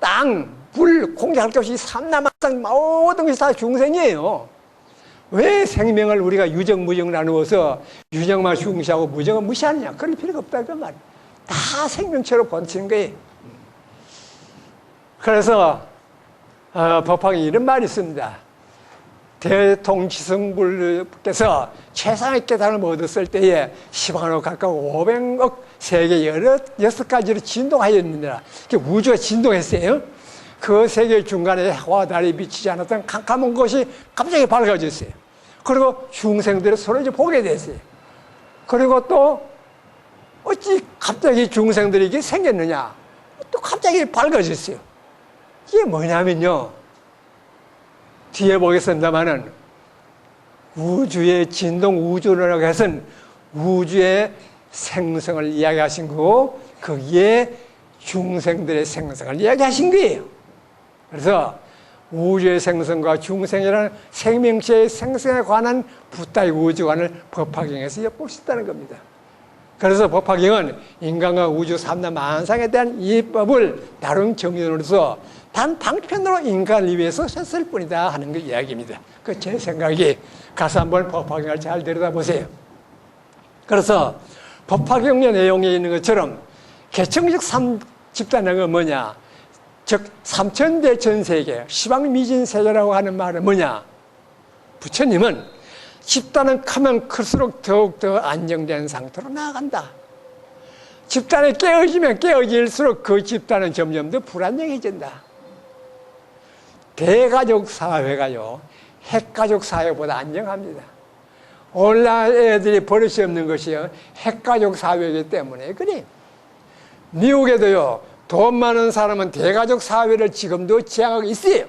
땅, 불, 공개할 것 없이 삼라만상 모든 것이 다 중생이에요. 왜 생명을 우리가 유정, 무정 나누어서 유정만 중시하고 무정은 무시하느냐? 그럴 필요가 없다 그 말이에요. 다 생명체로 번치는 거예요. 그래서 법화경에 이런 말이 있습니다. 대통지성불께서 최상의 깨달음을 얻었을 때에 10억으로 가까운 500억 세계 6가지로 진동하였느니라. 우주가 진동했어요. 그 세계 중간에 해와 달이 비치지 않았던 캄캄한 곳이 갑자기 밝아졌어요. 그리고 중생들이 서로 이제 보게 됐어요. 그리고 또 어찌 갑자기 중생들이 이게 생겼느냐? 또 갑자기 밝아졌어요. 이게 뭐냐면요, 뒤에 보겠습니다만은 우주의 진동, 우주라고 해서는 우주의 생성을 이야기하신 거고, 거기에 중생들의 생성을 이야기하신 거예요. 그래서 우주의 생성과 중생이라는 생명체의 생성에 관한 붓다의 우주관을 법화경에서 엿볼 수 있다는 겁니다. 그래서 법화경은 인간과 우주 삼라만상에 대한 이법을 다룬 정연으로서 단 방편으로 인간을 위해서 썼을 뿐이다 하는 그 이야기입니다. 그 제 생각이, 가서 한번 법화경을 잘 들여다보세요. 그래서 법화경의 내용에 있는 것처럼 개청적 집단은 뭐냐? 즉 삼천대천세계, 시방미진세계라고 하는 말은 뭐냐? 부처님은 집단은 크면 클수록 더욱더 안정된 상태로 나아간다. 집단이 깨어지면 깨어질수록 그 집단은 점점 더 불안정해진다. 대가족 사회가요, 핵가족 사회보다 안정합니다. 오늘날 애들이 버릇이 없는 것이요, 핵가족 사회이기 때문에 그래. 미국에도요, 돈 많은 사람은 대가족 사회를 지금도 지향하고 있어요.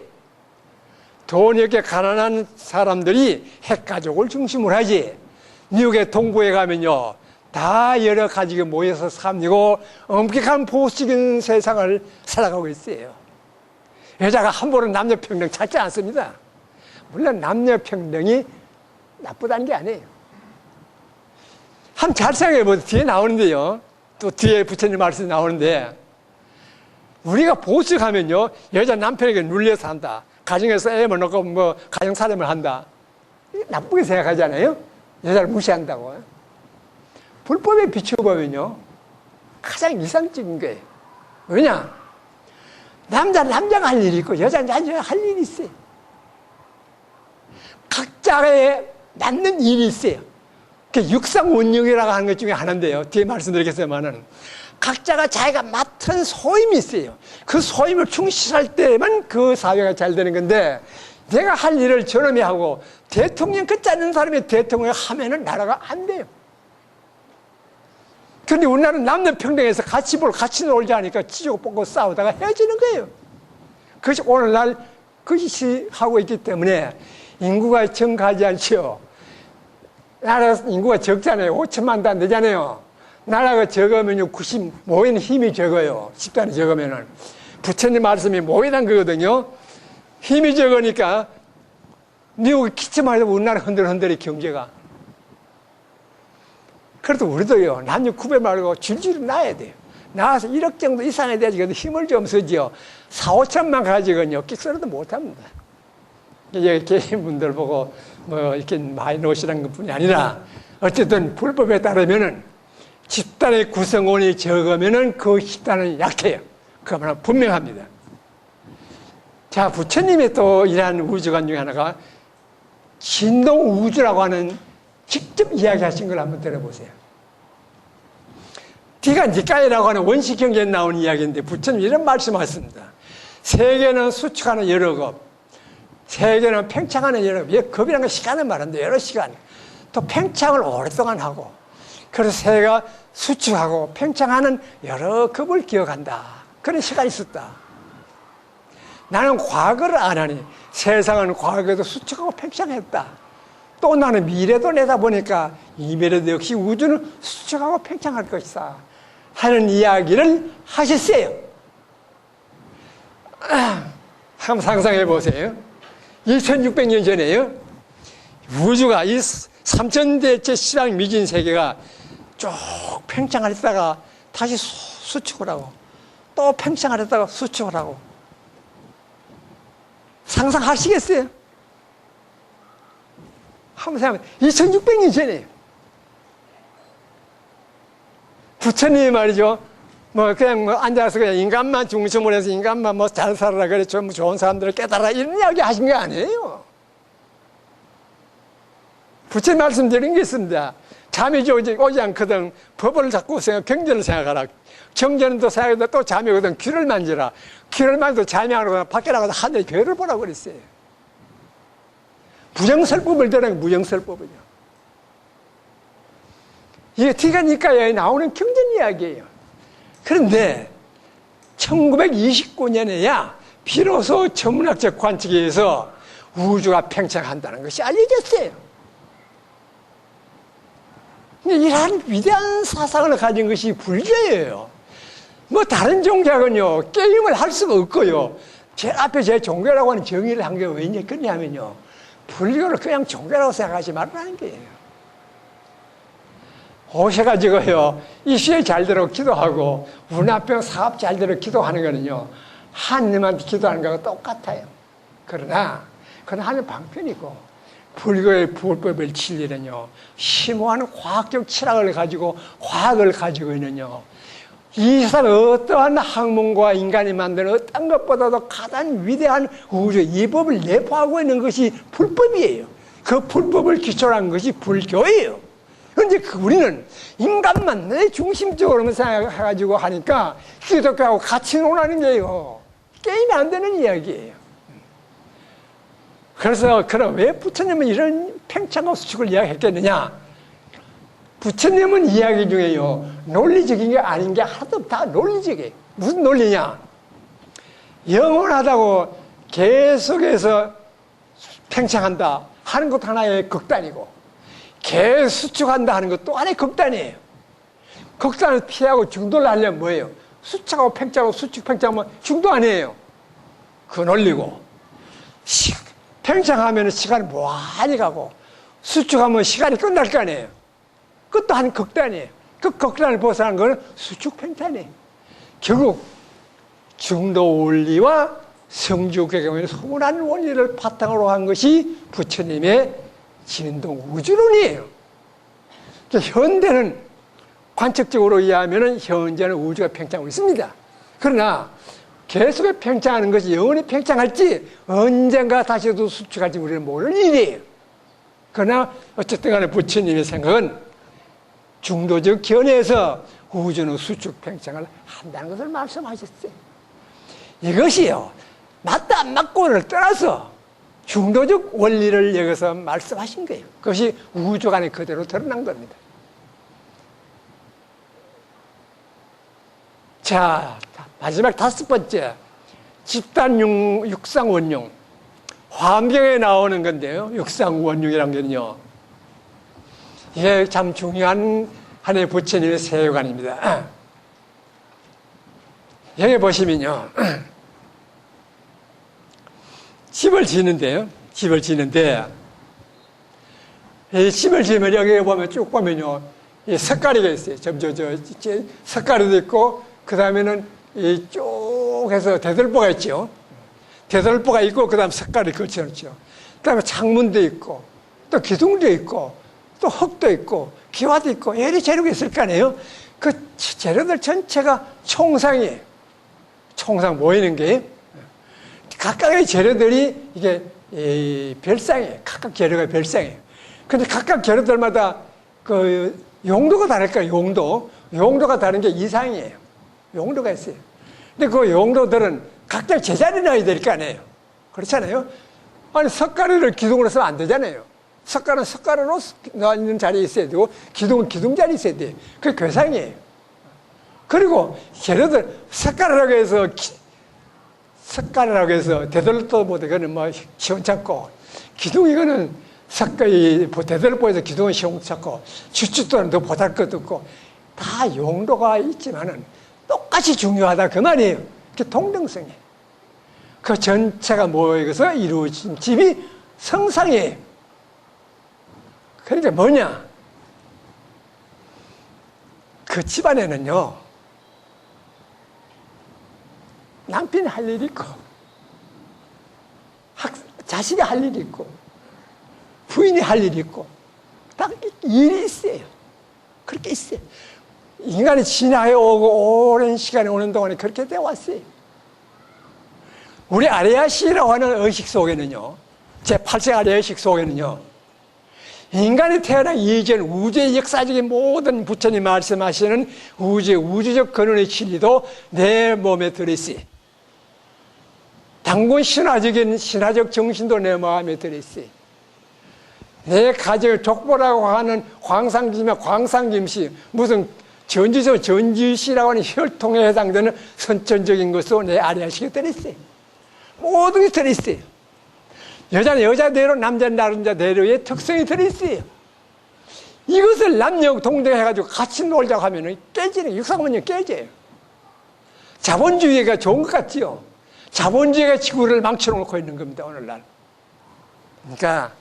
돈이 없게 가난한 사람들이 핵가족을 중심으로 하지. 미국의 동부에 가면요, 다 여러 가지가 모여서 삽니고 엄격한 보수적인 세상을 살아가고 있어요. 여자가 함부로 남녀평등 찾지 않습니다. 물론 남녀평등이 나쁘다는 게 아니에요. 한번 잘 생각해보세요. 뒤에 나오는데요, 또 뒤에 부처님 말씀이 나오는데, 우리가 보수하면요, 여자 남편에게 눌려서 한다, 가정에서 애만 놓고 뭐 가정사람을 한다, 나쁘게 생각하잖아요. 여자를 무시한다고. 불법에 비추어보면요, 가장 이상적인 거예요. 왜냐? 남자가 할 일이 있고 여자가 할 일이 있어요. 각자에 맞는 일이 있어요. 그 육상운영이라고 하는 것 중에 하나인데요, 뒤에 말씀드리겠습니다만은, 각자가 자기가 맡은 소임이 있어요. 그 소임을 충실할 때만 그 사회가 잘 되는 건데, 내가 할 일을 저놈이 하고 대통령 그 짜는 사람이 대통령을 하면은 나라가 안 돼요. 그런데 우리나라는 남녀평등에서 같이 놀자 하니까 치고 뽑고 싸우다가 헤어지는 거예요. 그것이 오늘날 그것이 하고 있기 때문에 인구가 증가하지 않죠. 나라 인구가 적잖아요. 5천만도 안 되잖아요. 나라가 적으면 90, 모이는 힘이 적어요. 집단이 적으면은. 부처님 말씀이 모이란 거거든요. 힘이 적으니까 미국이 기침하다 우리나라 흔들흔들이 경제가. 그래도 우리도요, 남녀 구별 말고 줄줄이 나야 돼요. 나와서 1억 정도 이상이 돼야지 힘을 좀 쓰지요. 4, 5천만 가지고는요, 끽소리도 못합니다. 이제 개인분들 보고 뭐 이렇게 많이 놓으시라는 것 뿐이 아니라, 어쨌든 불법에 따르면은 집단의 구성원이 적으면은 그 집단은 약해요. 그거는 분명합니다. 자, 부처님의 또 이러한 우주관 중에 하나가 진동 우주라고 하는 직접 이야기하신 걸 한번 들어보세요. 뒤가 니까이라고 하는 원시 경제에 나온 이야기인데 부처님 이런 말씀하셨습니다. 세계는 수축하는 여러 급, 세계는 팽창하는 여러 급. 급이라는 건 시간을 말하는데 여러 시간. 또 팽창을 오랫동안 하고, 그래서 세계가 수축하고 팽창하는 여러 급을 기억한다. 그런 시간이 있었다. 나는 과거를 안 하니 세상은 과거에도 수축하고 팽창했다. 또 나는 미래도 내다보니까 이 미래도 역시 우주는 수축하고 팽창할 것이다 하는 이야기를 하셨어요. 한번 상상해 보세요. 2600년 전에요, 우주가 이 3000대째 실황 미진 세계가 쭉 팽창하다가 다시 수축을 하고, 또 팽창하다가 수축을 하고. 상상하시겠어요? 한번 생각해보세요. 2600년 전에 부처님이 말이죠, 뭐 그냥 뭐 앉아서 그냥 인간만 중심으로 해서 인간만 뭐 잘 살아라, 그래 좀 좋은 사람들을 깨달아, 이런 이야기 하신 게 아니에요. 부처님 말씀드린 게 있습니다. 잠이 오지 않거든 법을 자꾸 경전을 생각하라. 경전은 또 생각해도 또 잠이 오거든 귀를 만지라. 귀를 만져도 잠이 안 오거든 밖에 나가서 하늘의 별을 보라고 그랬어요. 부정설법을 들으라는 무정설법이요. 이게 티가니까에 나오는 경전 이야기예요. 그런데 1929년에야 비로소 천문학적 관측에 의해서 우주가 팽창한다는 것이 알려졌어요. 이러한 위대한 사상을 가진 것이 불교예요. 뭐 다른 종교하고는요, 게임을 할 수가 없고요. 제일 앞에 제 종교라고 하는 정의를 한 게 왜냐면요, 불교를 그냥 종교라고 생각하지 말라는 거예요. 오셔가지고요, 이슈에 잘대로 기도하고 문화병 사업 잘대로 기도하는 거는요, 하느님한테 기도하는 거하고 똑같아요. 그러나 그건 하늘 방편이고, 불교의 불법을 칠 일은요, 심오한 과학적 철학을 가지고 과학을 가지고 있는요, 이 세상 어떠한 학문과 인간이 만드는 어떤 것보다도 가장 위대한 우주, 이 법을 내포하고 있는 것이 불법이에요. 그 불법을 기초로 한 것이 불교예요. 근데 이제 우리는 인간만 내 중심적으로만 생각해가지고 하니까 기독교하고 같이 논하는 게요. 게임이 안 되는 이야기예요. 그래서 그럼 왜 부처님은 이런 팽창과 수축을 이야기했겠느냐? 부처님은 이야기 중에요. 논리적인 게 아닌 게 하나도 없다. 논리적이에요. 무슨 논리냐? 영원하다고 계속해서 팽창한다 하는 것도 하나의 극단이고, 계속 수축한다 하는 것도 하나의 극단이에요. 극단을 피하고 중도를 하려면 뭐예요? 수축하고 팽창하고 수축 팽창하면 중도 아니에요. 그 논리고, 팽창하면 시간이 많이 가고 수축하면 시간이 끝날 거 아니에요. 그것도 한 극단이에요. 그 극단을 벗어나는 것은 수축 팽창이에요. 결국 중도 원리와 성주의 경우에는 소문난 원리를 바탕으로 한 것이 부처님의 진동 우주론이에요. 현대는 관측적으로 이해하면 현재는 우주가 팽창하고 있습니다. 그러나 계속 팽창하는 것이 영원히 팽창할지 언젠가 다시 또 수축할지 우리는 모르는 일이에요. 그러나 어쨌든 간에 부처님의 생각은 중도적 견해에서 우주는 수축 팽창을 한다는 것을 말씀하셨어요. 이것이요, 맞다 안 맞고를 떠나서 중도적 원리를 여기서 말씀하신 거예요. 그것이 우주 안에 그대로 드러난 겁니다. 자, 마지막 5번째, 집단 육상원용. 화엄경에 나오는 건데요. 육상원용이라는 게는요, 이게 참 중요한 하나의 부처님의 세계관입니다. 여기 보시면요, 집을 짓는데요. 집을 짓는데, 이 집을 지으면 여기 보면 쭉 보면요, 이 석가리가 있어요. 석가리도 있고, 그 다음에는 쭉 해서 대들보가 있죠. 대들보가 있고, 그 다음 석가리 걸쳐놓죠. 그 다음에 창문도 있고, 또 기둥도 있고, 또 흙도 있고, 기와도 있고, 여러 재료가 있을 거 아니에요? 그 재료들 전체가 총상이에요. 총상 모이는 게. 각각의 재료들이 이게 별상이에요. 각각 재료가 별상이에요. 근데 각각 재료들마다 그 용도가 다를까요? 용도가 다른 게 이상이에요. 용도가 있어요. 근데 그 용도들은 각자 제자리에 놔야 될 거 아니에요. 그렇잖아요? 아니, 석가루를 기둥으로 쓰면 안 되잖아요. 석가루는 석가루로 놔 있는 자리에 있어야 되고, 기둥은 기둥 자리에 있어야 돼요. 그게 괴상이에요. 그리고 재료들, 석가루라고 해서 대들보 보다 이거는 뭐 시원찮고, 기둥 이거는 대들보에서 기둥은 시원찮고, 주춧돌은 더 보잘것 없고, 다 용도가 있지만은 똑같이 중요하다 그 말이에요. 그게 동등성이에요. 그 전체가 모여서 이루어진 집이 성상이에요. 그러니까 뭐냐? 그 집안에는요, 남편이 할 일이 있고, 자식이 할 일이 있고, 부인이 할 일이 있고, 딱 일이 있어요. 그렇게 있어요. 인간이 진화해 오고 오랜 시간이 오는 동안에 그렇게 되어 왔어요. 우리 아레아시라고 하는 의식 속에는요, 제8세 아레아식 속에는요, 인간이 태어나기 이전 우주의 역사적인 모든 부처님 말씀하시는 우주적 근원의 진리도 내 몸에 들어있어요. 단군 신화적인 신화적 정신도 내 마음에 들어있어요. 내 가정을 족보라고 하는 광상김씨, 무슨 전주시라고 하는 혈통에 해당되는 선천적인 것도 내 아래아식에 들어있어요. 모든 게 들어있어요. 여자는 여자대로, 남자는 남자대로의 특성이 들어있어요. 이것을 남녀 동등해가지고 같이 놀자고 하면 깨지는, 육상원이 깨져요. 자본주의가 좋은 것 같지요. 자본주의가 지구를 망쳐놓고 있는 겁니다, 오늘날. 그러니까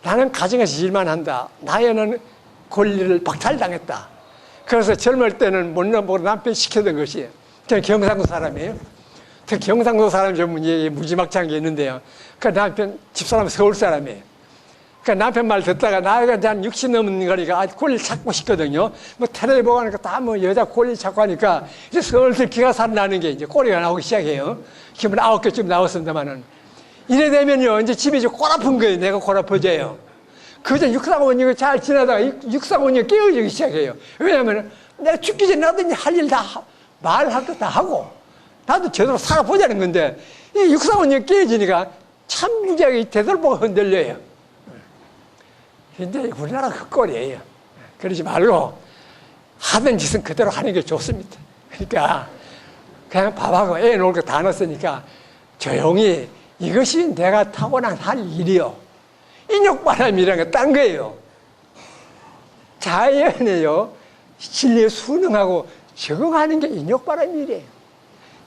나는 가정에서 일만 한다. 나에는 권리를 박탈당했다. 그래서 젊을 때는 못나보고 남편 시키던 것이, 저는 경상도 사람이에요. 특히 경상도 사람 전문 얘기 무지막지한 게 있는데요. 그 남편, 집사람은 서울 사람이에요. 그 남편 말 듣다가 나이가 한 60 넘는 거니까 권리 찾고 싶거든요. 뭐 텔레비 보고 하니까 다 뭐 여자 권리 찾고 하니까 이제 슬슬 기가 살아나는 게 이제 꼬리가 나오기 시작해요. 기분 9개쯤 나왔습니다만은. 이래 되면요, 이제 집이 이제 골아픈 거예요. 내가 골아퍼져요. 그저 육상원령이 잘 지나다가 육상원령이 깨어지기 시작해요. 왜냐하면 내가 죽기 전에 나도 이제 할 일 다, 말할 거 다 하고, 나도 제대로 살아보자는 건데, 이 육상원령이 깨어지니까 참 무지하게 되돌보고 흔들려요. 근데 우리나라 그 꼴이에요. 그러지 말고, 하던 짓은 그대로 하는 게 좋습니다. 그러니까, 그냥 밥하고 애 놀 거 다 넣었으니까, 조용히 이것이 내가 타고난 할 일이요. 인욕바람이라는 게 딴 거예요. 자연에요, 진리에 순응하고 적응하는 게 인욕바람이래요.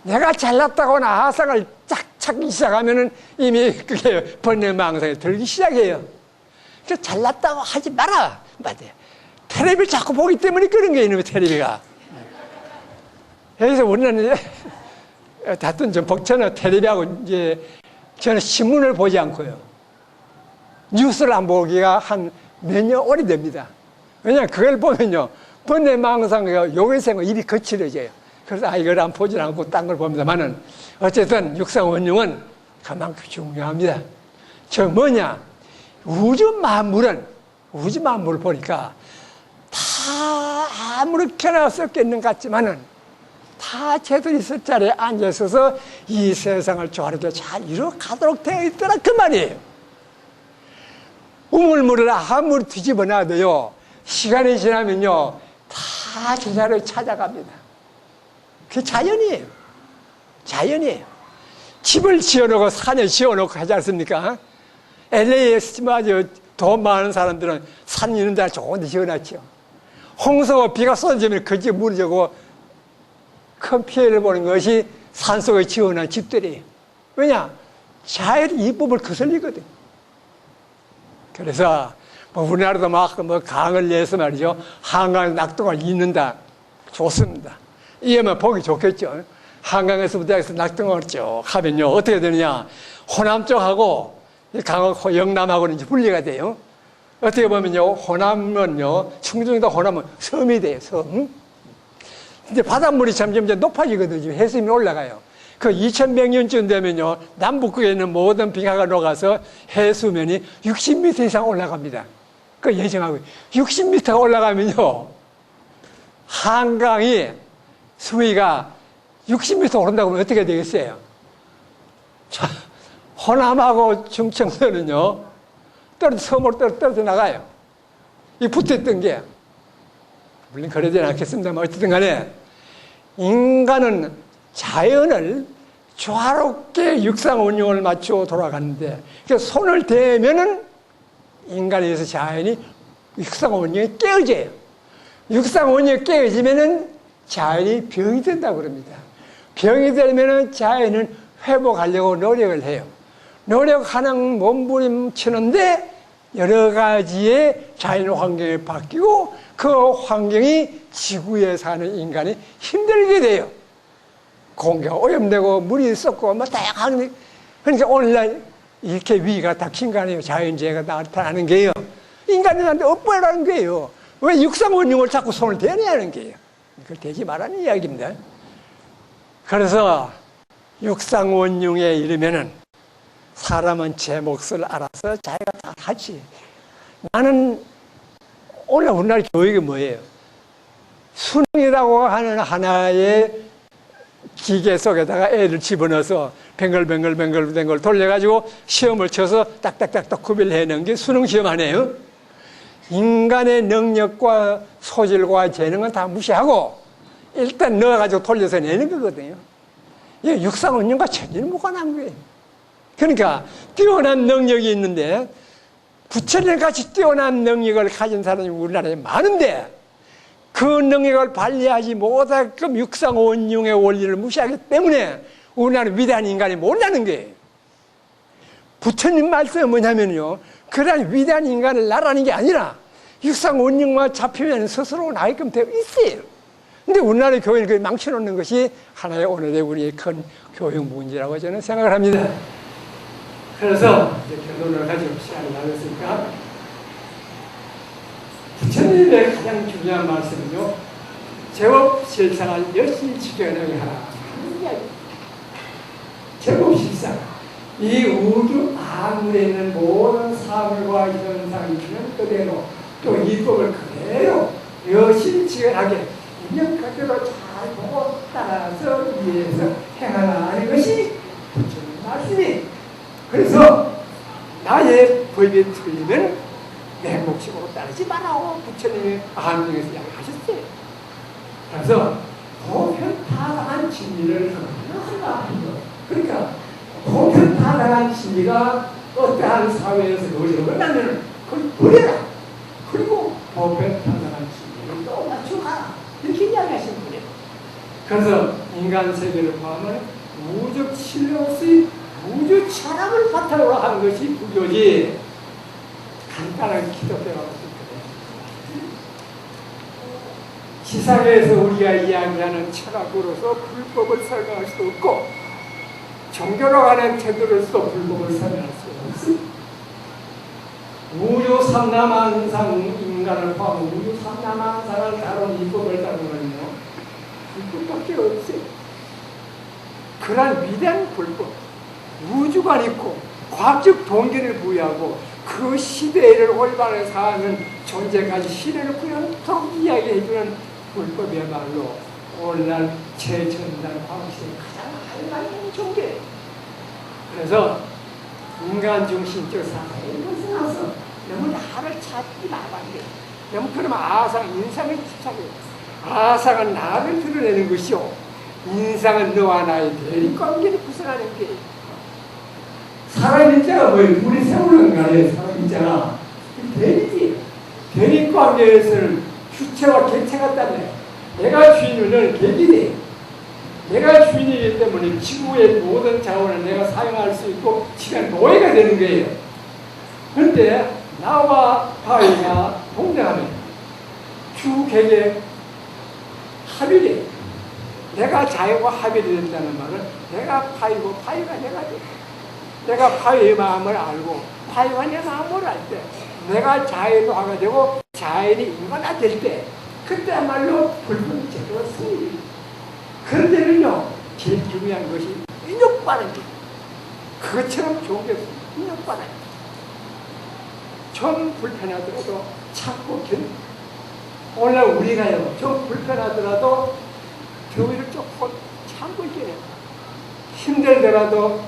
내가 잘났다거나 아상을 쫙 찾기 시작하면은 이미 그게 번뇌망상에 들기 시작해요. 그래서 잘났다고 하지 마라. 맞아요. 텔레비를 자꾸 보기 때문에 그런 거예요, 이놈의 텔레비가. 그래서 우리는 하여튼 좀 벅차는 텔레비하고 이제 저는 신문을 보지 않고요. 뉴스를 안 보기가 한 몇 년 오래됩니다. 왜냐하면 그걸 보면요, 번뇌망상과 요괴생과 입이 거칠어져요. 그래서 이걸 안 보지 않고 딴 걸 봅니다만은 어쨌든 육상원흉은 그만큼 중요합니다. 저 뭐냐, 우주 만물을 보니까 다 아무렇게나 섞여있는 것 같지만은 다 제대로 있을 자리에 앉아있어서 이 세상을 조화롭게 잘 이루어가도록 되어 있더라 그 말이에요. 우물물을 아무리 뒤집어 놔도요, 시간이 지나면요, 다 제자리를 찾아갑니다. 그게 자연이에요. 자연이에요. 집을 지어놓고 산에 지어놓고 하지 않습니까? LA에서 아주 돈 많은 사람들은 산 있는 데 좋은 데 지어놨죠. 홍수가 비가 쏟아지면 그 집 무너지고 큰 피해를 보는 것이 산속에 지어놓은 집들이에요. 왜냐? 자연의 이법을 거슬리거든. 그래서 우리나라도 막 강을 내서 말이죠, 한강에 낙동을 잇는다. 좋습니다. 이해만 보기 좋겠죠. 한강에서부터 해서 낙동을 쭉 하면요, 어떻게 되느냐, 호남 쪽하고 영남하고는 이제 분리가 돼요. 어떻게 보면요, 호남은요, 충청도 호남은 섬이 돼요, 섬. 이제 바닷물이 점점 이제 높아지거든요. 해수면이 올라가요. 그 2100년쯤 되면요, 남북극에 있는 모든 빙하가 녹아서 해수면이 60m 이상 올라갑니다. 그 예정하고 60m가 올라가면요, 한강이 수위가 60m 오른다고 하면 어떻게 되겠어요? 자, 호남하고 충청도는요, 섬으로 떨어져 나가요. 이 붙어있던 게, 물론 그러지는 않겠습니다만 어쨌든 간에 인간은 자연을 조화롭게 육상운용을 맞추어 돌아가는데, 그래서 손을 대면은 인간에 의해서 자연이 육상운용이 깨어져요. 육상운용이 깨어지면은 자연이 병이 된다고 그럽니다. 병이 되면은 자연은 회복하려고 노력을 해요. 노력하는 몸부림치는데 여러 가지의 자연 환경이 바뀌고 그 환경이 지구에 사는 인간이 힘들게 돼요. 공기가 오염되고 물이 썩고 뭐 다양한, 그러니까 오늘날 이렇게 위기가 닥친 거 아니에요. 자연재해가 나타나는 게요. 인간들한테 엇보이라는 거예요. 왜 육상원흉을 자꾸 손을 대냐는 거예요. 그걸 대지 말라는 이야기입니다. 그래서 육상원흉에 이르면은 사람은 제 몫을 알아서 자기가 다 하지. 나는 오늘 우리나라 교육이 뭐예요? 수능이라고 하는 하나의 기계 속에다가 애를 집어넣어서 뱅글뱅글 돌려가지고 시험을 쳐서 딱딱딱딱 구별해내는 게 수능 시험 아니에요? 인간의 능력과 소질과 재능은 다 무시하고 일단 넣어가지고 돌려서 내는 거거든요. 이게 육상운용과 전혀 무관한 거예요. 그러니까 뛰어난 능력이 있는데 부처님같이 뛰어난 능력을 가진 사람이 우리나라에 많은데 그 능력을 발휘하지 못하게끔 육상원흉의 원리를 무시하기 때문에 우리나라는 위대한 인간이 못나는 거예요. 부처님 말씀은 뭐냐면요, 그러한 위대한 인간을 나라는 게 아니라 육상원흉만 잡히면 스스로 나게끔 되어 있어요. 근데 우리나라의 교회는 그걸 망쳐놓는 것이 하나의 오늘의 우리의 큰 교육 문제라고 저는 생각을 합니다. 그래서 이제 결론을 가지고 시간이 나눴으니까 부처님의 가장 중요한 말씀은요, 제법실상을 열심히 지켜내야 하라. 제법실상, 이 우주 만물에 있는 모든 사물과 현상이면 그대로 또 이 법을 그대로 여실치열하게 인연 그대로 잘 보고 따라서 이해해서 행하라는 것이 부처님 말씀이. 그래서 나의 법이 틀리면 내 몫으로 따르지 말라고 부처님이 암경에서 이야기하셨어요. 그래서 보편타당한 진리를 한다. 그러니까 보편타당한 진리가 어떠한 사회에서 거짓말하면 그걸 버려라. 그리고 보편타당한 진리를 또 맞춰가라. 이렇게 이야기하시는 거예요. 그래서 인간 세계를 포함한 우주 신뢰로서의 우주 철학을 바탕으로 하는 것이 불교지 간단한 기독교라고 생각해요. 지상에서 우리가 이야기하는 철학으로서 불법을 설명할 수 없고 종교로 가는 태도로서 불법을 설명할 수 없습니다. 우주 삼라만상 인간을 포함한 우주 삼라만상을 다룬 이 법을 다루면요 불법밖에 없어요. 그런 위대한 불법, 우주관 있고 과학적 동기를 부여하고 그 시대를 올바르게 사는 존재까지 시대를 구현토록 이야기해주는 불법이야말로 오늘날 최첨단 과학시대의 가장 할만한 종교예요. 그래서 인간 중심적 사상에 벗어나서 너무 나를 찾지 말아요. 너무 그러면 아상, 인상을 집착해요. 아상은 나를 드러내는 것이요 인상은 너와 나의 대립관계를 구성하는 게. 사람 인자가 뭐예요? 우리 세우는 거예요. 사람 인자가 대립이에요. 대립관계에서는 주체와 객체가 있다며. 내가 주인은 객이래. 내가 주인이기 때문에 지구의 모든 자원을 내가 사용할 수 있고 시간 노예가 되는 거예요. 그런데 나와 바위가 동등하면 주객의 합일이에요. 내가 자유와 합일이 된다는 말은 내가 바위고 바위가 내가 돼. 내가 바위의 마음을 알고 바위가 내 마음을 알 때 내가 자연화가 되고 자연이 인간화 될 때 그때야말로 불법이 제대로 승리. 그런 데는요 제일 중요한 것이 인욕바라는 게 그것처럼 좋은 게 없습니다. 인욕바라는 좀 불편하더라도 참고 견. 오늘 우리가요 좀 불편하더라도 교회를 조금 참고 있게 힘들더라도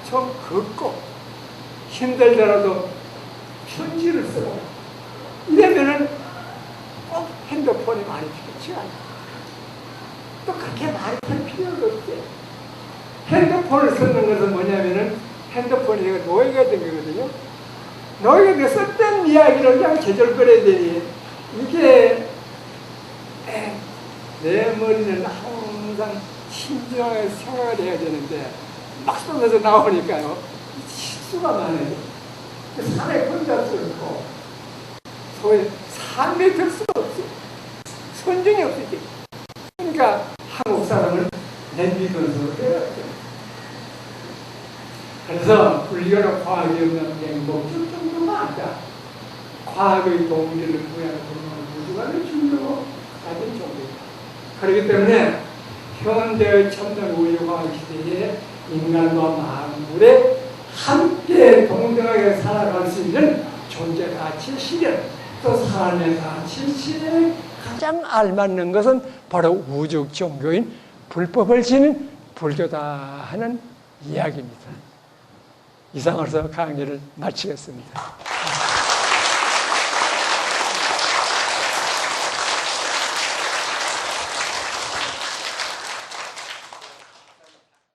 좀 걷고 힘들더라도 편지를 쓰고 이러면은 꼭 핸드폰이 많이 필요치 않아요. 또 그렇게 많이 할 필요가 없어요. 핸드폰을 쓰는 것은 뭐냐면은 핸드폰이 내가 노예가 된 거거든요. 노예가 돼서 쓸데없는 이야기를 그냥 제절거려야 되니 이게 내 머리는 항상 신중하게 생각을 해야 되는데 막 쏟아져 나오니까요 실수가 많아요. 산에 혼자 쓰고 소위 삶에 들 수가 없어요. 선정이 없지. 그러니까 한국 사람은 내비건설을 해야 돼요. 그래서 불교는 과학이 없는 행복줄 정도가 아니다. 과학의 동기를 부여하는 우주관을 중요로 가진 종교입니다. 그렇기 때문에 현대의 첨단 우주과학 시대에 인간과 만물에 함께 동등하게 살아갈 수 있는 존재 가치 실현, 또 삶의 가치 실현에 가장 알맞는 것은 바로 우주 종교인 불법을 지닌 불교다 하는 이야기입니다. 이상으로서 강의를 마치겠습니다.